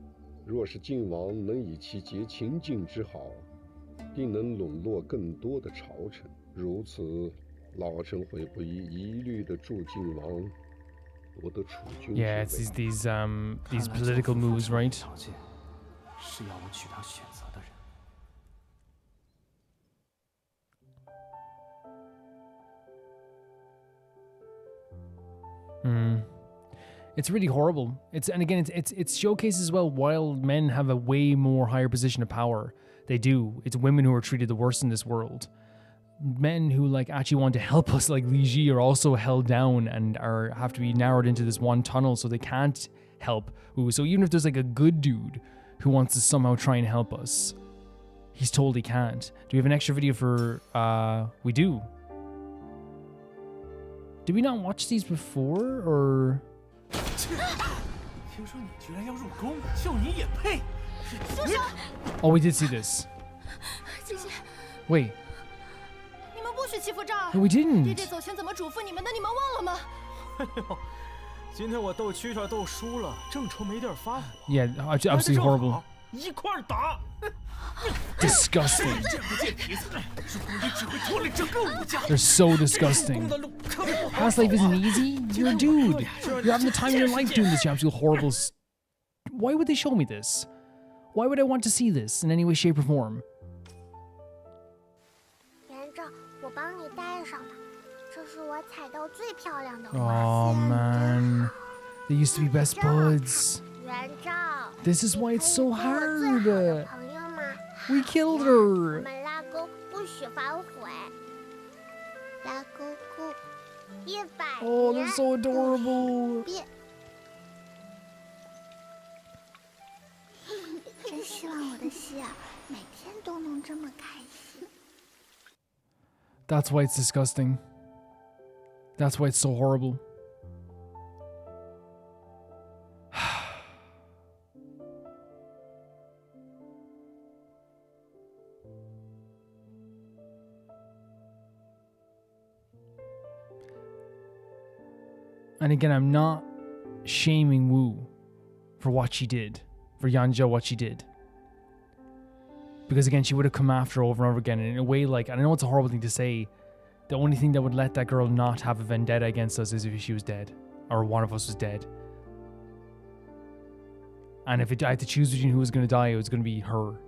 若是晋王能以其结秦晋之好，定能笼络更多的朝臣。如此，老臣会不遗一律地助晋王夺得储君之 Yeah, it's 位。 these 看 political 来舅父 moves, 付出的 right? 条件是要我娶他选择的人。It's really horrible. It showcases as well while men have a way more higher position of power. They do. It's women who are treated the worst in this world. Men who like actually want to help us, like Li Ji, are also held down and have to be narrowed into this one tunnel, so they can't help. Ooh, so even if there's like a good dude who wants to somehow try and help us, he's told he can't. Do we have an extra video for? We do. Did we not watch these before, or? 听说你居然要入宫，就你也配？ Oh, we did see this. 姐姐， Wait, 你们不许欺负赵儿。 no, we 爹 didn't. 爹走前怎么嘱咐你们的，你们忘了吗？哎呦，今天我斗蛐蛐斗输了，正愁没地儿发火。 Yeah, absolutely horrible. 一块儿打！ Disgusting. 见不见题材？入宫里只会拖累整个武家。 They're so disgusting. 的路可不好 Past life isn't easy. You're a dude. You're having the time of your life doing this. You absolute horrible. Why would they show me this? Why would I want to see this in any way, shape, or form? 连着，我帮你戴上吧，这是我采到最漂亮的花。 Oh man, they used to be best buds. 元照， This is why it's so 你可以做我最好 hard. 的朋友吗？ We killed 我 her. 们拉钩不许反悔。拉钩钩，100 Oh, 年 they're so adorable. 别。真希望我的希尔每天都能这么开心。 That's why it's disgusting. That's why it's so horrible. And again, I'm not shaming Wu for what she did, for Yanzhou what she did. Because again, she would have come after her over and over again. And in a way, like, and I know it's a horrible thing to say, the only thing that would let that girl not have a vendetta against us is if she was dead. Or one of us was dead. And if I had to choose between who was going to die, it was going to be her.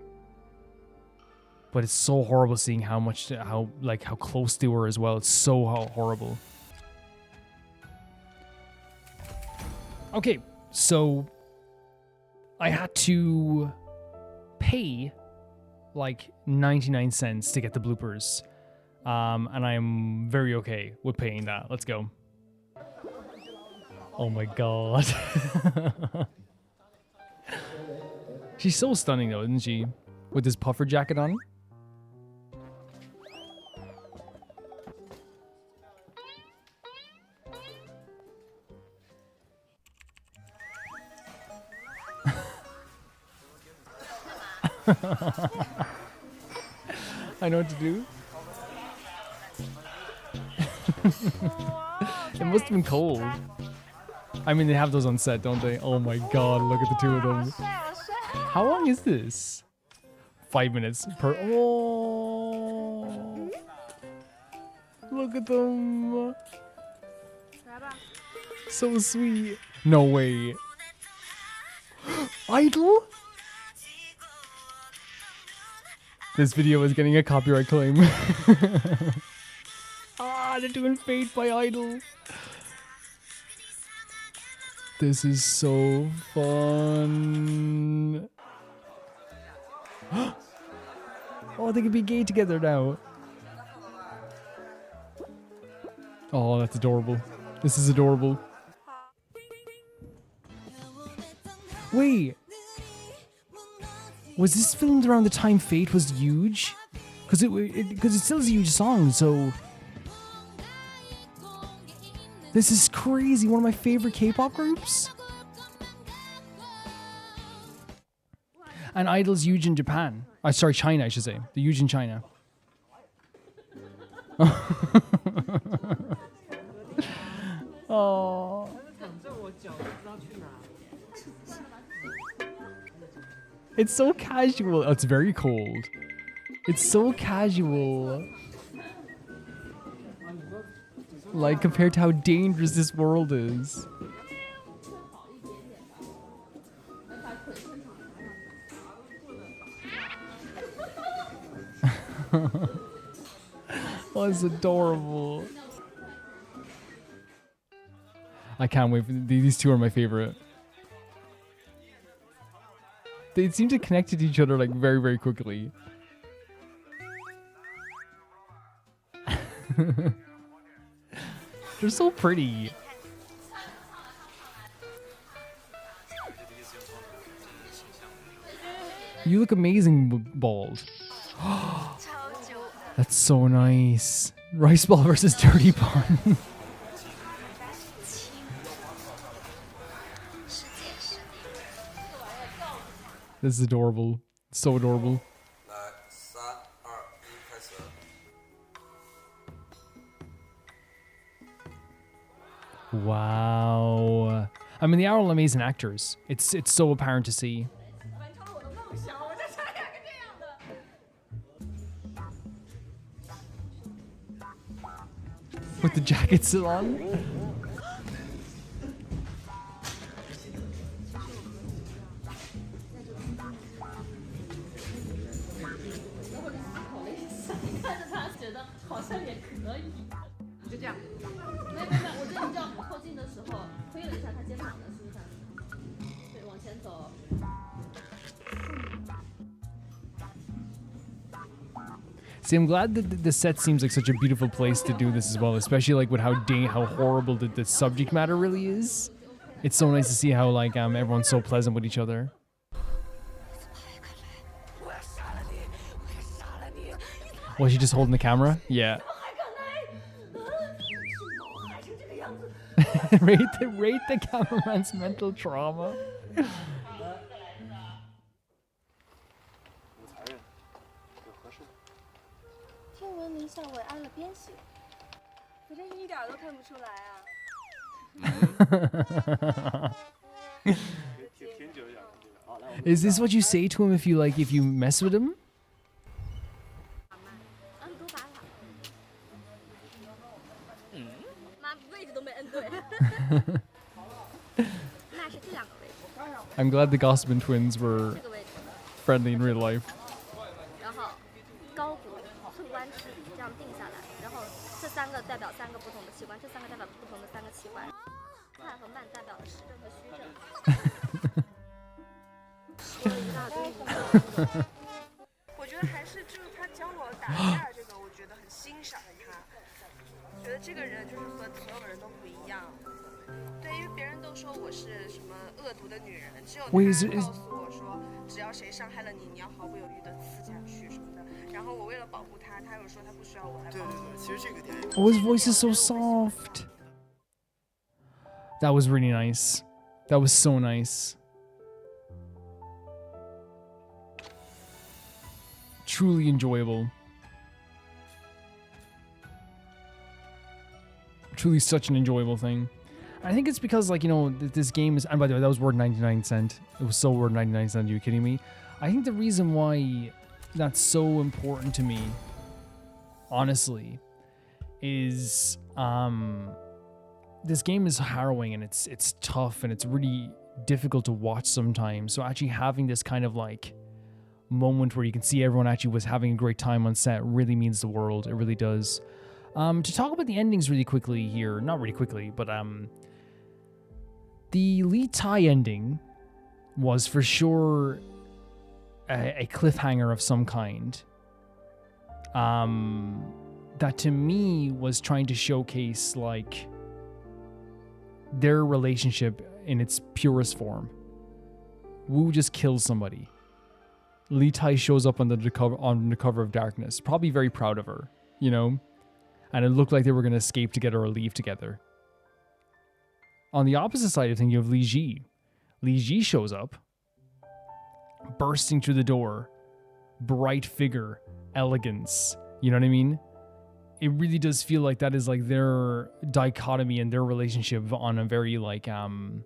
But it's so horrible seeing how close they were as well. It's so horrible. Okay, so I had to pay like 99 cents to get the bloopers. And I'm very okay with paying that. Let's go. Oh my god. She's so stunning though, isn't she? With this puffer jacket on. I know what to do. It must have been cold. I mean, they have those on set, don't they? Oh my god, look at the two of them. How long is this? 5 minutes per... Oh! Look at them! So sweet. No way. Idol? This video is getting a copyright claim. Ah, they're doing Fate by Idol. This is so fun. Oh, they can be gay together now. Oh, that's adorable. This is adorable. Wait. Was this filmed around the time Fate was huge? Because it still is a huge song, so... This is crazy. One of my favorite K-pop groups. And Idol's huge in Japan. Sorry, China, I should say. They're huge in China. Oh. It's so casual. Oh, it's very cold. It's so casual. Like, compared to how dangerous this world is. Oh, it's adorable. I can't wait. These two are my favorite. They seem to connect to each other like very, very quickly. They're so pretty. You look amazing, bald. That's so nice. Rice ball versus dirty bun. This is adorable. So adorable. Wow. I mean, they are all amazing actors. It's so apparent to see. With the jackets still on? See, I'm glad that the set seems like such a beautiful place to do this as well, especially like with how horrible the subject matter really is. It's so nice to see how like everyone's so pleasant with each other. Was she just holding the camera? Yeah. rate the cameraman's mental trauma. 林校委按了边写，可真是一点都看不出来啊。Is this what you say to him if you mess with him? 妈，位置都没摁对。那是这两个位置。I'm glad the Gossipin twins were friendly in real life. 然后高骨寸关尺这样定下来，然后这三个代表三个不同的器官，这三个代表不同的三个器官。快和慢代表了实证和虚证。说了一大堆。我觉得还是就是他教我打架这个，我觉得很欣赏他。觉得这个人就是和所有人都不一样。对，因为别人都说我是什么恶毒的女人，只有他告诉我说，只要谁伤害了你，你要毫不犹豫的刺下去什么的。然后我为了保护他，他又说他不需要我来保护。对，其实这个电影。Oh, his voice is so soft. That was really nice. That was so nice. Truly enjoyable. Truly such an enjoyable thing. I think it's because, like, you know, this game is... And by the way, that was worth 99 cents. It was so worth 99 cents. Are you kidding me? I think the reason why that's so important to me, honestly, is... this game is harrowing and it's tough and it's really difficult to watch sometimes. So actually having this kind of, like, moment where you can see everyone actually was having a great time on set really means the world. It really does. To talk about the endings really quickly here, not really quickly, but the Li Tai ending was for sure a cliffhanger of some kind. That to me was trying to showcase like their relationship in its purest form. Wu just kills somebody. Li Tai shows up on the cover of Darkness, probably very proud of her, you know? And it looked like they were going to escape together or leave together. On the opposite side of things, you have Li Ji. Li Ji shows up, bursting through the door, bright figure, elegance, you know what I mean? It really does feel like that is like their dichotomy and their relationship on a very like on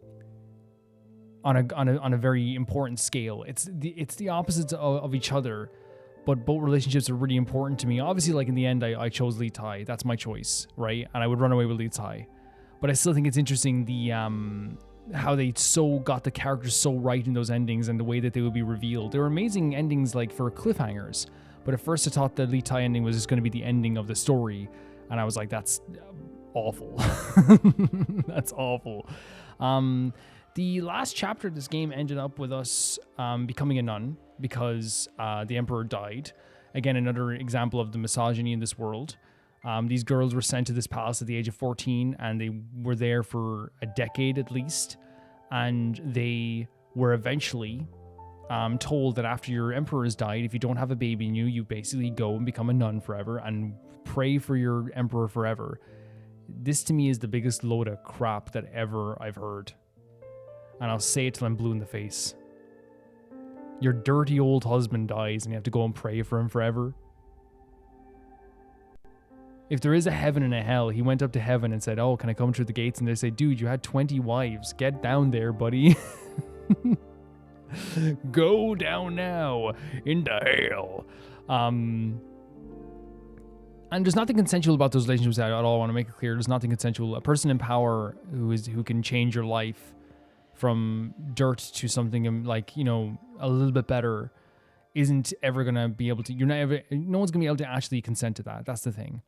a very important scale. It's the opposites of each other, but both relationships are really important to me. Obviously, like in the end, I chose Li Tai. That's my choice, right? And I would run away with Li Tai. But I still think it's interesting the how they so got the characters so right in those endings and the way that they would be revealed. They were amazing endings, like for cliffhangers. But at first, I thought the Li Tai ending was just going to be the ending of the story, and I was like, that's awful. That's awful. The last chapter of this game ended up with us becoming a nun because the emperor died. Again, another example of the misogyny in this world. These girls were sent to this palace at the age of 14, and they were there for a decade at least. And they were eventually told that after your emperor has died, if you don't have a baby in you, you basically go and become a nun forever and pray for your emperor forever. This to me is the biggest load of crap that ever I've heard. And I'll say it till I'm blue in the face. Your dirty old husband dies and you have to go and pray for him forever. If there is a heaven and a hell, he went up to heaven and said, oh, can I come through the gates? And they say, dude, you had 20 wives. Get down there, buddy. Go down now into hell. And there's nothing consensual about those relationships at all. I want to make it clear. There's nothing consensual. A person in power who can change your life from dirt to something like, you know, a little bit better isn't ever going to be able to, no one's going to be able to actually consent to that. That's the thing.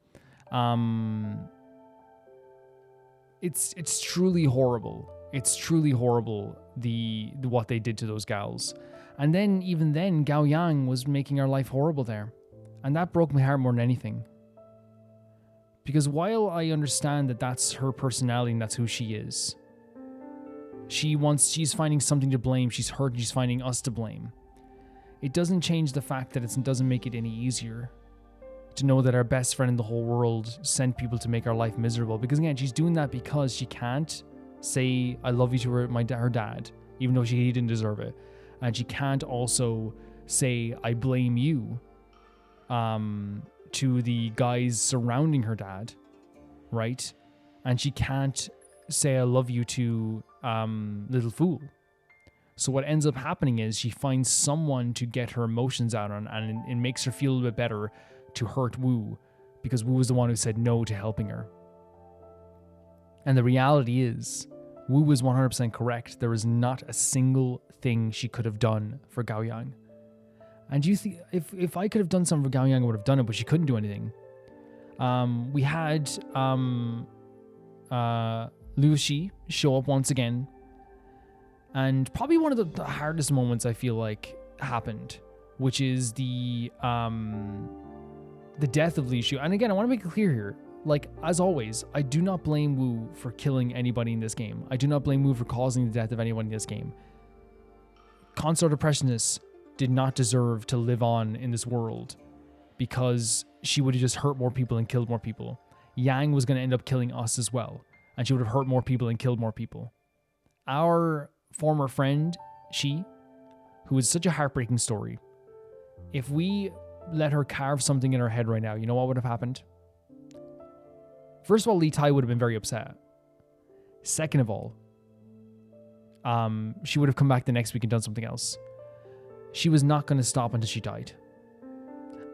It's truly horrible. It's truly horrible, the what they did to those gals. And then, even then, Gao Yang was making our life horrible there. And that broke my heart more than anything. Because while I understand that that's her personality and that's who she is, she's finding something to blame. She's hurt and she's finding us to blame. It doesn't change the fact that it doesn't make it any easier to know that our best friend in the whole world sent people to make our life miserable. Because again, she's doing that because she can't say I love you to her dad, even though he didn't deserve it. And she can't also say I blame you to the guys surrounding her dad, right? And she can't say I love you to little fool. So what ends up happening is she finds someone to get her emotions out on, and it makes her feel a bit better to hurt Wu, because Wu was the one who said no to helping her. And the reality is, Wu was 100% correct. There was not a single thing she could have done for Gao Yang. And you think if I could have done something for Gao Yang, I would have done it, but she couldn't do anything. We had Liu Shi show up once again, and probably one of the hardest moments I feel like happened, which is the death of Liu Shi. And again, I want to make it clear here, like, as always, I do not blame Wu for killing anybody in this game. I do not blame Wu for causing the death of anyone in this game. Consort Oppressionists did not deserve to live on in this world because she would have just hurt more people and killed more people. Yang was going to end up killing us as well, and she would have hurt more people and killed more people. Our former friend, Shi, who is such a heartbreaking story, if we let her carve something in her head right now, you know what would have happened? First of all, Li Tai would have been very upset. Second of all, she would have come back the next week and done something else. She was not going to stop until she died.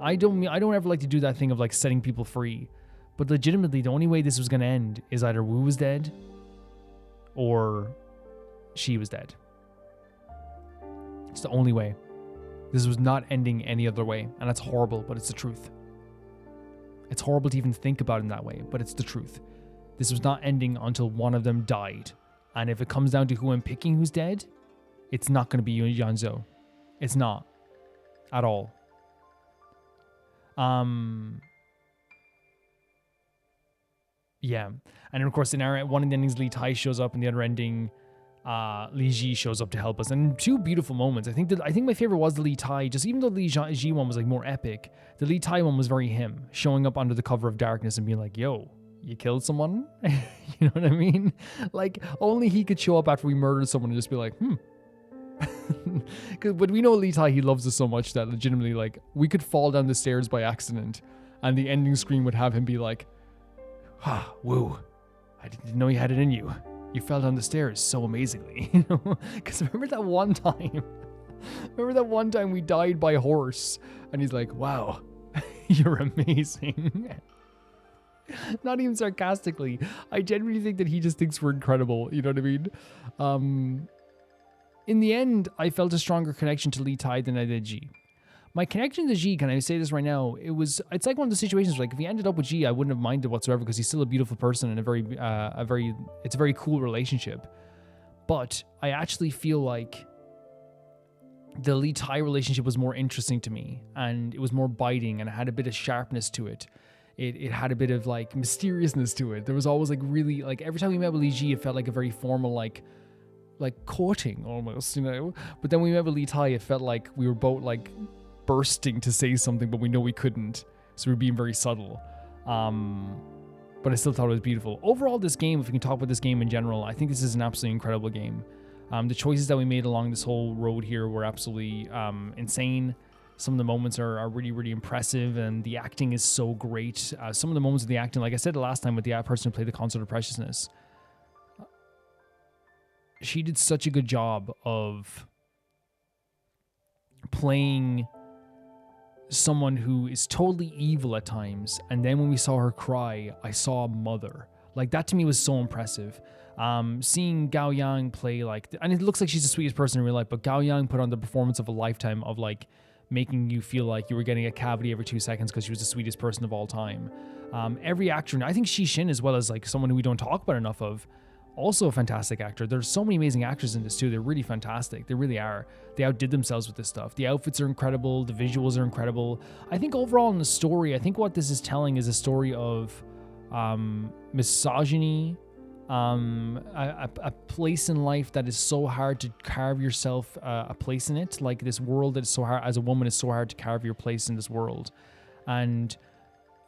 I don't ever like to do that thing of like setting people free, but legitimately the only way this was going to end is either Wu was dead or she was dead. It's the only way. This was not ending any other way, and that's horrible, but it's the truth. It's horrible to even think about it in that way, but it's the truth. This was not ending until one of them died. And if it comes down to who I'm picking who's dead, it's not going to be Yanzhou. It's not. At all. Yeah. And of course, in one of the endings, Li Tai shows up, and the other ending, Li Ji shows up to help us. And two beautiful moments. I think my favorite was the Li Tai. Just even though the Li Ji one was like more epic, the Li Tai one was very him, showing up under the cover of darkness and being like, yo, you killed someone? You know what I mean? Like, only he could show up after we murdered someone and just be like, But we know Li Tai, he loves us so much that legitimately, like, we could fall down the stairs by accident and the ending screen would have him be like, Wu, I didn't know you had it in you. You fell down the stairs so amazingly. You know? Because remember that one time we died by horse and he's like, wow, you're amazing. Not even sarcastically. I genuinely think that he just thinks we're incredible. You know what I mean? In the end, I felt a stronger connection to Li Tai than I did Ji. My connection to G, can I say this right now? It's like one of the situations where, like, if he ended up with G, I wouldn't have minded whatsoever because he's still a beautiful person and it's a very cool relationship. But I actually feel like the Lee Tai relationship was more interesting to me, and it was more biting, and it had a bit of sharpness to it. It had a bit of like mysteriousness to it. There was always like really, like, every time we met with Lee Ji, it felt like a very formal like courting almost, you know. But then when we met with Lee Tai, it felt like we were both like bursting to say something, but we know we couldn't, so we were being very subtle. But I still thought it was beautiful. Overall, this game, if we can talk about this game in general, I think this is an absolutely incredible game. The choices that we made along this whole road here were absolutely insane. Some of the moments are really, really impressive, and the acting is so great. Some of the moments of the acting, like I said last time with the person who played the Consort of Preciousness, she did such a good job of playing someone who is totally evil at times, and then when we saw her cry, I saw a mother. Like, that to me was so impressive. Seeing Gao Yang play, like, and it looks like she's the sweetest person in real life, but Gao Yang put on the performance of a lifetime of, like, making you feel like you were getting a cavity every 2 seconds because she was the sweetest person of all time. Every actor, and I think Shi Shin, as well as like someone who we don't talk about enough of, also a fantastic actor. There's so many amazing actors in this too. They're really fantastic. They really are. They outdid themselves with this stuff. The outfits are incredible. The visuals are incredible. I think overall in the story, I think what this is telling is a story of misogyny, a place in life that is so hard to carve yourself a place in it. Like, this world that is so hard, as a woman, is so hard to carve your place in this world. And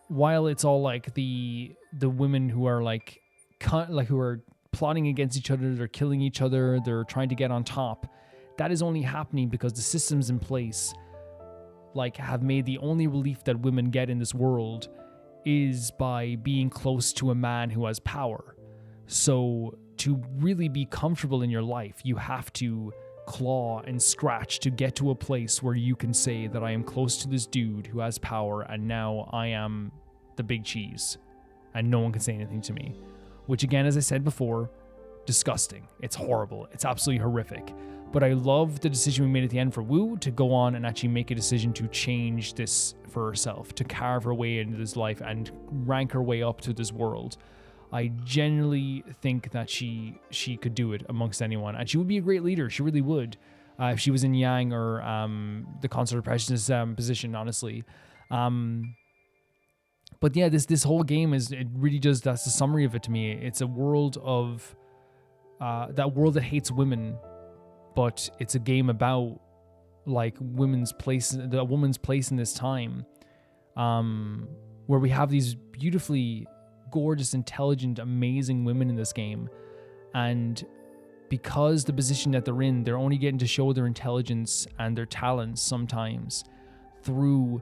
while it's all like the women who are like who are plotting against each other, they're killing each other, they're trying to get on top, that is only happening because the systems in place like have made the only relief that women get in this world is by being close to a man who has power. So to really be comfortable in your life, you have to claw and scratch to get to a place where you can say that I am close to this dude who has power, and now I am the big cheese and no one can say anything to me. Which, again, as I said before, disgusting. It's horrible. It's absolutely horrific. But I love the decision we made at the end for Wu to go on and actually make a decision to change this for herself, to carve her way into this life and rank her way up to this world. I genuinely think that she could do it amongst anyone, and she would be a great leader. She really would, if she was in Yang or the Consort of Preciousness position, honestly. But yeah, this whole game that's the summary of it to me. It's a world of that world that hates women, but it's a game about like a woman's place in this time, where we have these beautifully gorgeous, intelligent, amazing women in this game, and because the position that they're in, they're only getting to show their intelligence and their talents sometimes through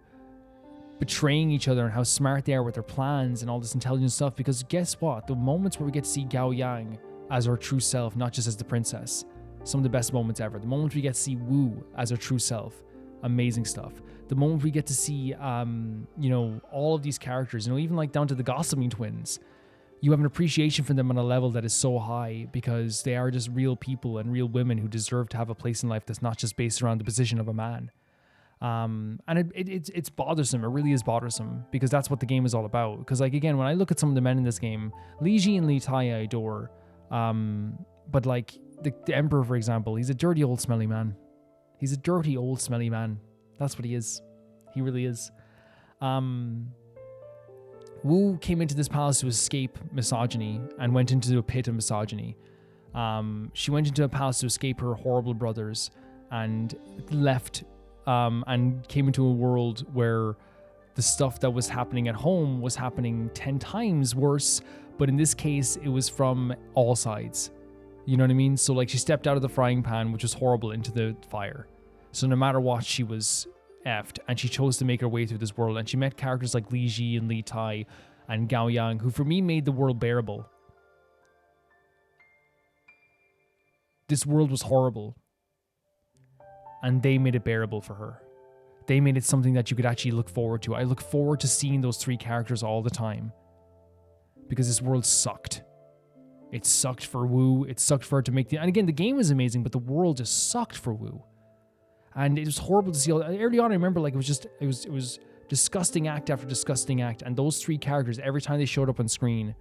betraying each other and how smart they are with their plans and all this intelligent stuff. Because guess what? The moments where we get to see Gao Yang as her true self, not just as the princess, some of the best moments ever. The moment we get to see Wu as her true self, amazing stuff. The moment we get to see, all of these characters, even like down to the Gossiping twins, you have an appreciation for them on a level that is so high because they are just real people and real women who deserve to have a place in life that's not just based around the position of a man. And it's bothersome. It really is bothersome because that's what the game is all about. Because, like, again, when I look at some of the men in this game, Li Ji and Li Tai I adore. But like the Emperor, for example, he's a dirty old smelly man. He's a dirty old smelly man. That's what he is. He really is. Wu came into this palace to escape misogyny and went into a pit of misogyny. She went into a palace to escape her horrible brothers and left and came into a world where the stuff that was happening at home was happening 10 times worse, but in this case, it was from all sides. You know what I mean? So, like, she stepped out of the frying pan, which was horrible, into the fire. So no matter what, she was effed, and she chose to make her way through this world, and she met characters like Li Ji and Li Tai and Gao Yang, who for me made the world bearable. This world was horrible, and they made it bearable for her. They made it something that you could actually look forward to. I look forward to seeing those three characters all the time, because this world sucked. It sucked for Wu. It sucked for her to make and again, the game was amazing, but the world just sucked for Wu. And it was horrible to see. Early on, I remember like it was disgusting act after disgusting act. And those three characters, every time they showed up on screen,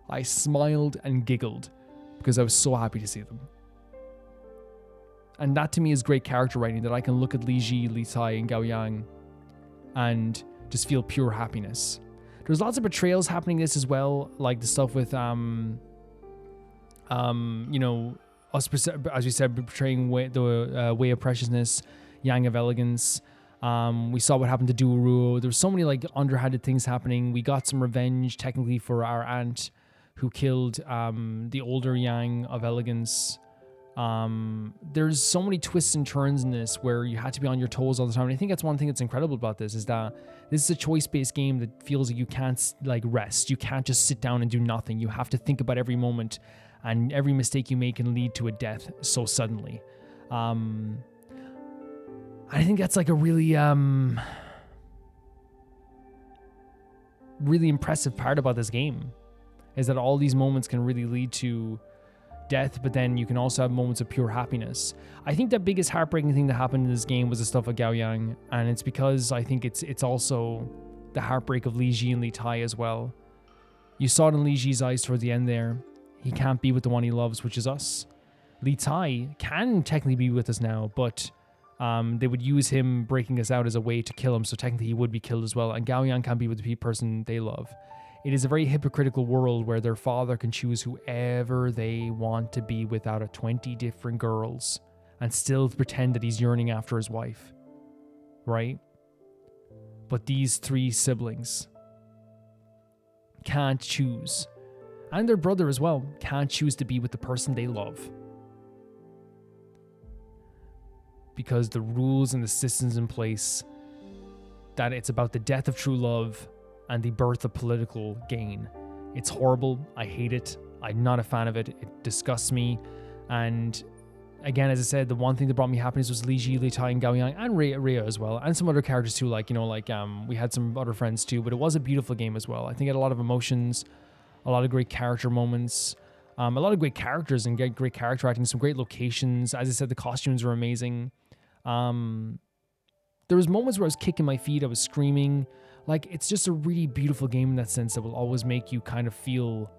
I smiled and giggled because I was so happy to see them. And that to me is great character writing, that I can look at Li Ji, Li Tai, and Gao Yang and just feel pure happiness. There's lots of betrayals happening in this as well, like the stuff with you know, us, as we said, betraying the Way of Preciousness, Yang of Elegance. We saw what happened to Duoruo. There were so many like underhanded things happening. We got some revenge technically for our aunt who killed the older Yang of Elegance. There's so many twists and turns in this where you had to be on your toes all the time. And I think that's one thing that's incredible about this, is that this is a choice-based game that feels like you can't like rest. You can't just sit down and do nothing. You have to think about every moment, and every mistake you make can lead to a death so suddenly. I think that's like a really really impressive part about this game, is that all these moments can really lead to death, but then you can also have moments of pure happiness. I think the biggest heartbreaking thing that happened in this game was the stuff with Gao Yang, and it's because I think it's also the heartbreak of Li Ji and Li Tai as well. You saw it in Li Ji's eyes toward the end there. He can't be with the one he loves, which is us. Li Tai can technically be with us now, but they would use him breaking us out as a way to kill him, so technically he would be killed as well. And Gao Yang can't be with the person they love. It is a very hypocritical world where their father can choose whoever they want to be with out of 20 different girls and still pretend that he's yearning after his wife, right? But these three siblings can't choose, and their brother as well, can't choose to be with the person they love, because the rules and the systems in place that it's about the death of true love and the birth of political gain. It's horrible. I hate it. I'm not a fan of it. It disgusts me. And again, as I said, the one thing that brought me happiness was Li Ji, Li Tai, and Gao Yang, and Rhea as well, and some other characters too. Like, you know, like we had some other friends too. But it was a beautiful game as well. I think it had a lot of emotions, a lot of great character moments, a lot of great characters and great character acting, some great locations. As I said, the costumes were amazing. There was moments where I was kicking my feet, I was screaming. Like, it's just a really beautiful game in that sense that will always make you kind of feel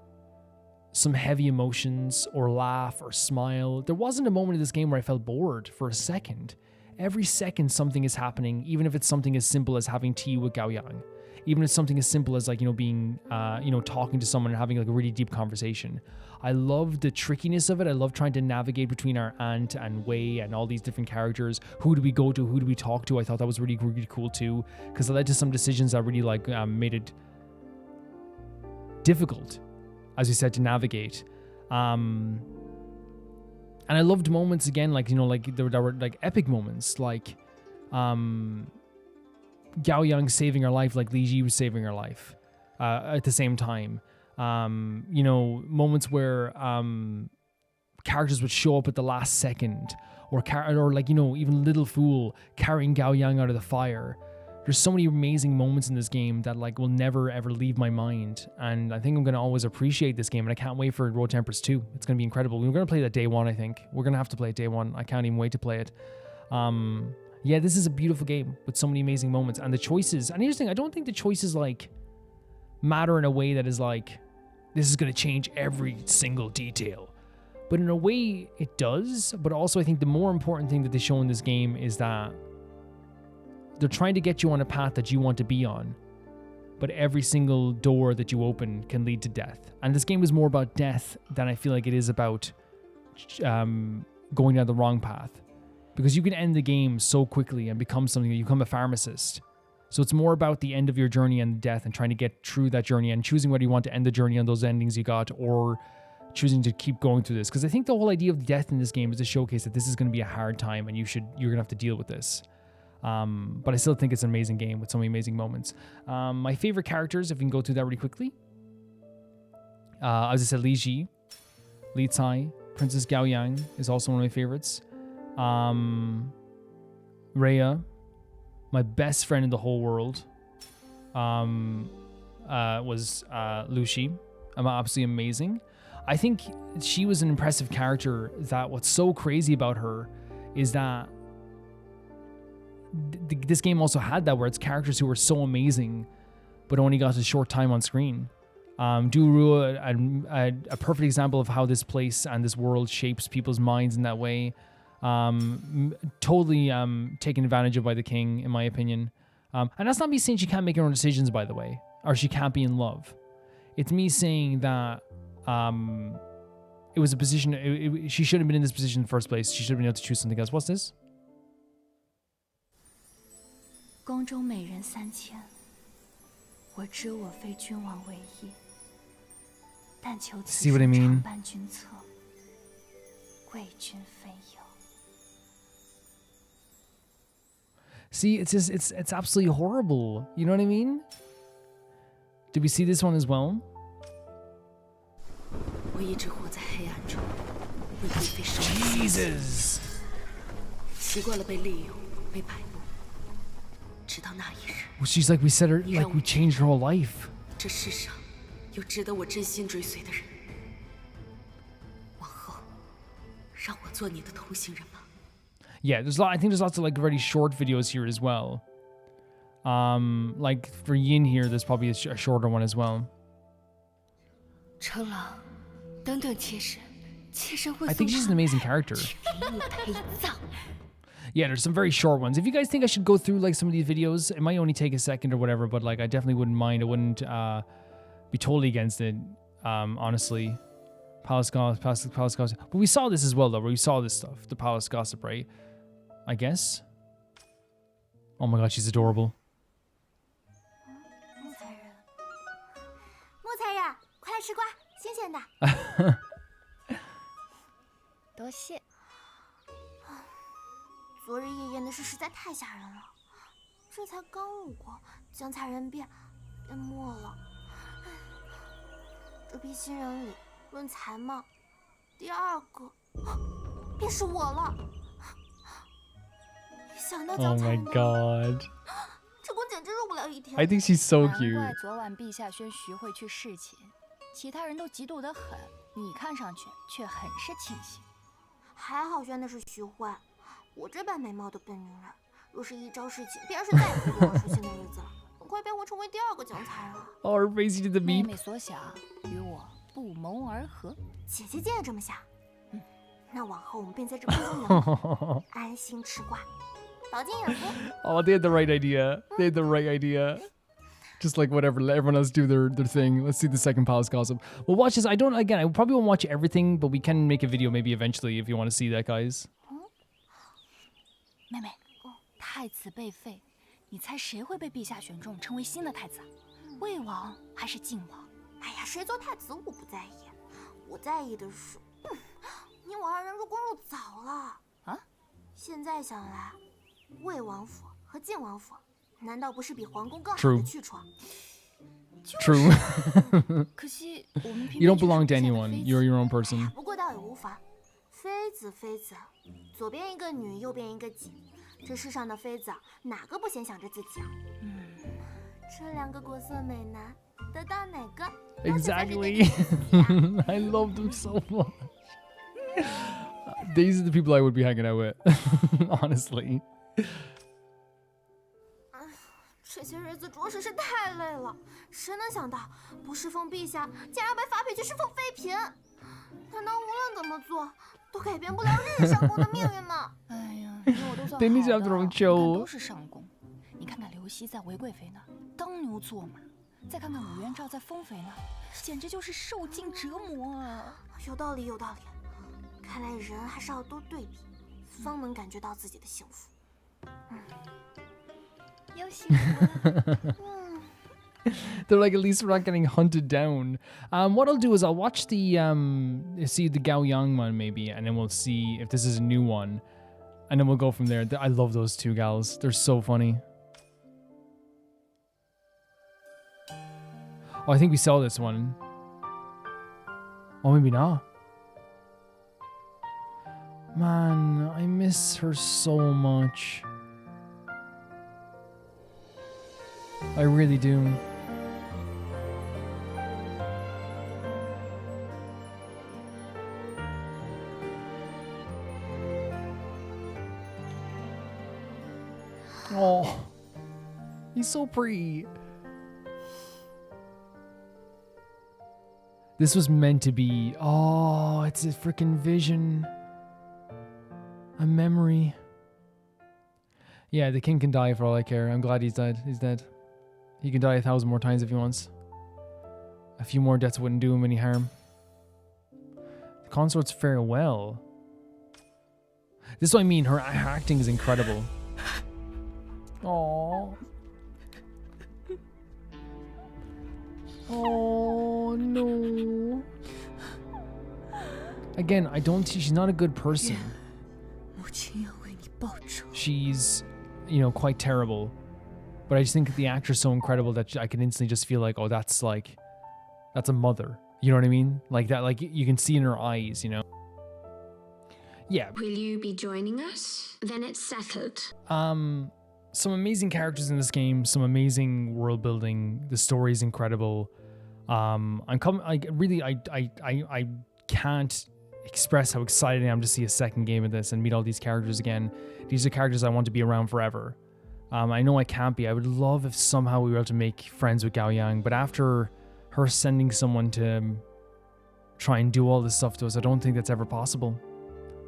some heavy emotions or laugh or smile. There wasn't a moment in this game where I felt bored for a second. Every second something is happening, even if it's something as simple as having tea with Gao Yang. Even if it's something as simple as, like, you know, being, talking to someone and having like a really deep conversation. I love the trickiness of it. I love trying to navigate between our aunt and Wei and all these different characters. Who do we go to? Who do we talk to? I thought that was really, really cool too, because it led to some decisions that really made it difficult, as you said, to navigate. And I loved moments again, like, you know, like there were like epic moments, like Gao Yang saving her life, like Li Ji was saving her life at the same time. You know, moments where characters would show up at the last second, or like, you know, even Little Fool carrying Gao Yang out of the fire. There's so many amazing moments in this game that like will never ever leave my mind, and I think I'm gonna always appreciate this game, and I can't wait for Road to Empress 2. It's gonna be incredible. We're gonna play that day one. I think we're gonna have to play it day one. I can't even wait to play it. Yeah, this is a beautiful game with so many amazing moments, and the choices. And here's the thing: I don't think the choices like matter in a way that is like, this is going to change every single detail. But in a way, it does. But also, I think the more important thing that they show in this game is that they're trying to get you on a path that you want to be on. But every single door that you open can lead to death. And this game is more about death than I feel like it is about going down the wrong path. Because you can end the game so quickly and become something that you become a pharmacist. So it's more about the end of your journey and death and trying to get through that journey and choosing whether you want to end the journey on those endings you got or choosing to keep going through this. Because I think the whole idea of death in this game is to showcase that this is going to be a hard time and you're going to have to deal with this. But I still think it's an amazing game with so many amazing moments. My favorite characters, if we can go through that really quickly. As I said, Li Ji, Li Tai, Princess Gao Yang is also one of my favorites. Rhea, my best friend in the whole world, was Lucy. Absolutely amazing. I think she was an impressive character. That what's so crazy about her is that this game also had that, where it's characters who were so amazing, but only got a short time on screen. Duru, a perfect example of how this place and this world shapes people's minds in that way. Totally taken advantage of by the king, in my opinion. And that's not me saying she can't make her own decisions, by the way, or she can't be in love. It's me saying that it was a position, she shouldn't have been in this position in the first place. She should have been able to choose something else. What's this? 宫中美人3000，我知我非君王为意，但求此 See what I 生 mean? 常伴君侧，贵君非有。 See, it's just, it's absolutely horrible. You know what I mean? Did we see this one as well? 我一直活在黑暗中，为贵妃守护。 Jesus. 习惯了被利用，被摆布，直到那一日， Well, she's like, we said her, like we changed her whole life. 这世上有值得我真心追随的人。往后，让我做你的同行人吧。 Yeah, I think there's lots of like very short videos here as well. Like for Yin here, there's probably a shorter one as well. 成郎，等等妾身，妾身会 I think she's an amazing character. 给你陪葬。 Yeah, there's some very short ones. If you guys think I should go through like some of these videos, it might only take a second or whatever, but like I definitely wouldn't mind. I wouldn't be totally against it, honestly. Palace gossip. But we saw this as well, though, where we saw this stuff. The palace gossip, right? I guess. Oh my god, she's adorable. 木材人，木材人，快来吃瓜，新鲜的。多谢。昨日夜宴的事实在太吓人了，这才刚路过，将才人便没了。这批新人里，论才貌，第2个便是我了。想到将 Oh 才 my 人的 god. 这宫简直入不了一天。 I think she's so 难 cute. 怪昨晚陛下宣徐惠去侍寝，其他人都嫉妒得很，你看上去却很是庆幸。还好宣的是徐惠，我这般美貌的笨女人，若是一朝侍寝，必然是再也不会有舒心的日子了，很快便会成为第2个将才人了。 Oh, her face, she did the 妹 meme. 妹所想，与我不谋而合。姐姐竟也这么想，那往后我们便在这宫中安心吃瓜，饱经养福。 Oh, they had the right idea. They had the right idea. Just like whatever, let everyone else do their thing. Let's see the second palace gossip. We'll watch this. I probably won't watch everything, but we can make a video maybe eventually if you want to see that, guys. 妹妹，太子被废，你猜谁会被陛下选中成为新的太子啊？魏王还是晋王？哎呀，谁做太子我不在意，我在意的是，你我2人入宫入早了啊。现在想来，魏王府和晋王府，难道不是比皇宫更好 True. 的去处？ True. 可惜我们 You don't belong to anyone. You're your own person. 不过倒也无妨，妃子，左边一个女，右边一个己，这世上的妃子哪个不先想着自己啊？这2个国色美男，得到哪个？ Exactly. I love them so much. These are the people I would be hanging out with, honestly. 这些日子着实是太累了，谁能想到不侍奉陛下，竟然要被发配去侍奉妃嫔？难道无论怎么做，都改变不了日日上宫的命运吗？哎呀，你我都算好 They need to have 的， their own 你看 show. 都是上宫。你看看刘熙在韦贵妃那儿当牛做马，再看看武元昭在封妃那儿，简直就是受尽折磨啊！有道理，有道理。看来人还是要多对比，方能感觉到自己的幸福。又幸福了。They're like, at least we're not getting hunted down. What I'll do is I'll watch the see the Gao Yang one maybe, and then we'll see if this is a new one, and then we'll go from there. I love those 2 gals. They're so funny. Oh, I think we saw this one. Oh, maybe not. Man, I miss her so much. I really do. He's so pretty. This was meant to be. Oh, it's a freaking vision. A memory. Yeah, the king can die for all I care. I'm glad he's dead. He's dead. He can die 1,000 more times if he wants. A few more deaths wouldn't do him any harm. The consort's farewell. This is what I mean. Her acting is incredible. Aww. Oh no. Again, I don't see, she's not a good person. She's, you know, quite terrible. But I just think the actor's so incredible that I can instantly just feel like, oh, that's a mother. You know what I mean? Like that, like you can see in her eyes, you know? Yeah. Will you be joining us? Then it's settled. Some amazing characters in this game, some amazing world building. The story is incredible. I can't express how excited I am to see a second game of this and meet all these characters again. These are characters I want to be around forever. I know I can't be. I would love if somehow we were able to make friends with Gao Yang, but after her sending someone to try and do all this stuff to us, I don't think that's ever possible.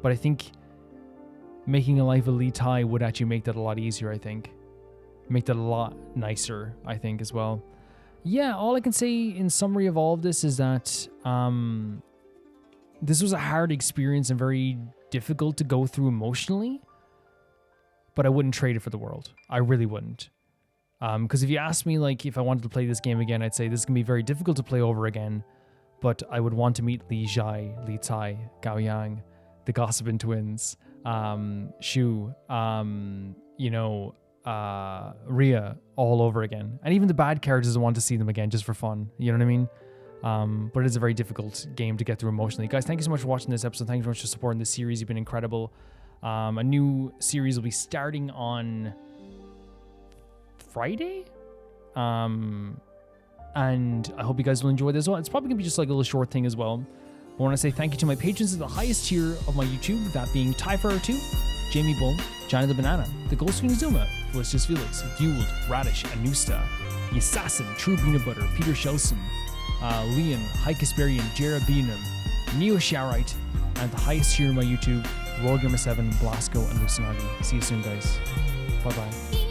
But I think making a life of Li Tai would actually make that a lot easier, I think. Make that a lot nicer, I think, as well. Yeah, all I can say in summary of all of this is that this was a hard experience and very difficult to go through emotionally, but I wouldn't trade it for the world. I really wouldn't. Because if you asked me, like, if I wanted to play this game again, I'd say this is going to be very difficult to play over again, but I would want to meet Li Zhai, Li Tai, Gao Yang, the Gossiping Twins, Shu, Rhea all over again. And even the bad characters, I want to see them again just for fun. You know what I mean? But it is a very difficult game to get through emotionally. Guys, thank you so much for watching this episode. Thank you so much for supporting this series. You've been incredible. A new series will be starting on Friday. And I hope you guys will enjoy this one. It's probably going to be just like a little short thing as well. I want to say thank you to my patrons at the highest tier of my YouTube, that being Tyfer2, Jamie Bull, Johnny the Banana, The Gold Screen Zuma, Felicitas Felix, Fueled, Radish, Anusta, The Assassin, True Peanut Butter, Peter Shelson, Liam, Hikesperian, Jera Beanham, Neo Sharite, and the highest tier of my YouTube, Royal Gamer 7, Blasco, and Lucinagi. See you soon, guys. Bye-bye.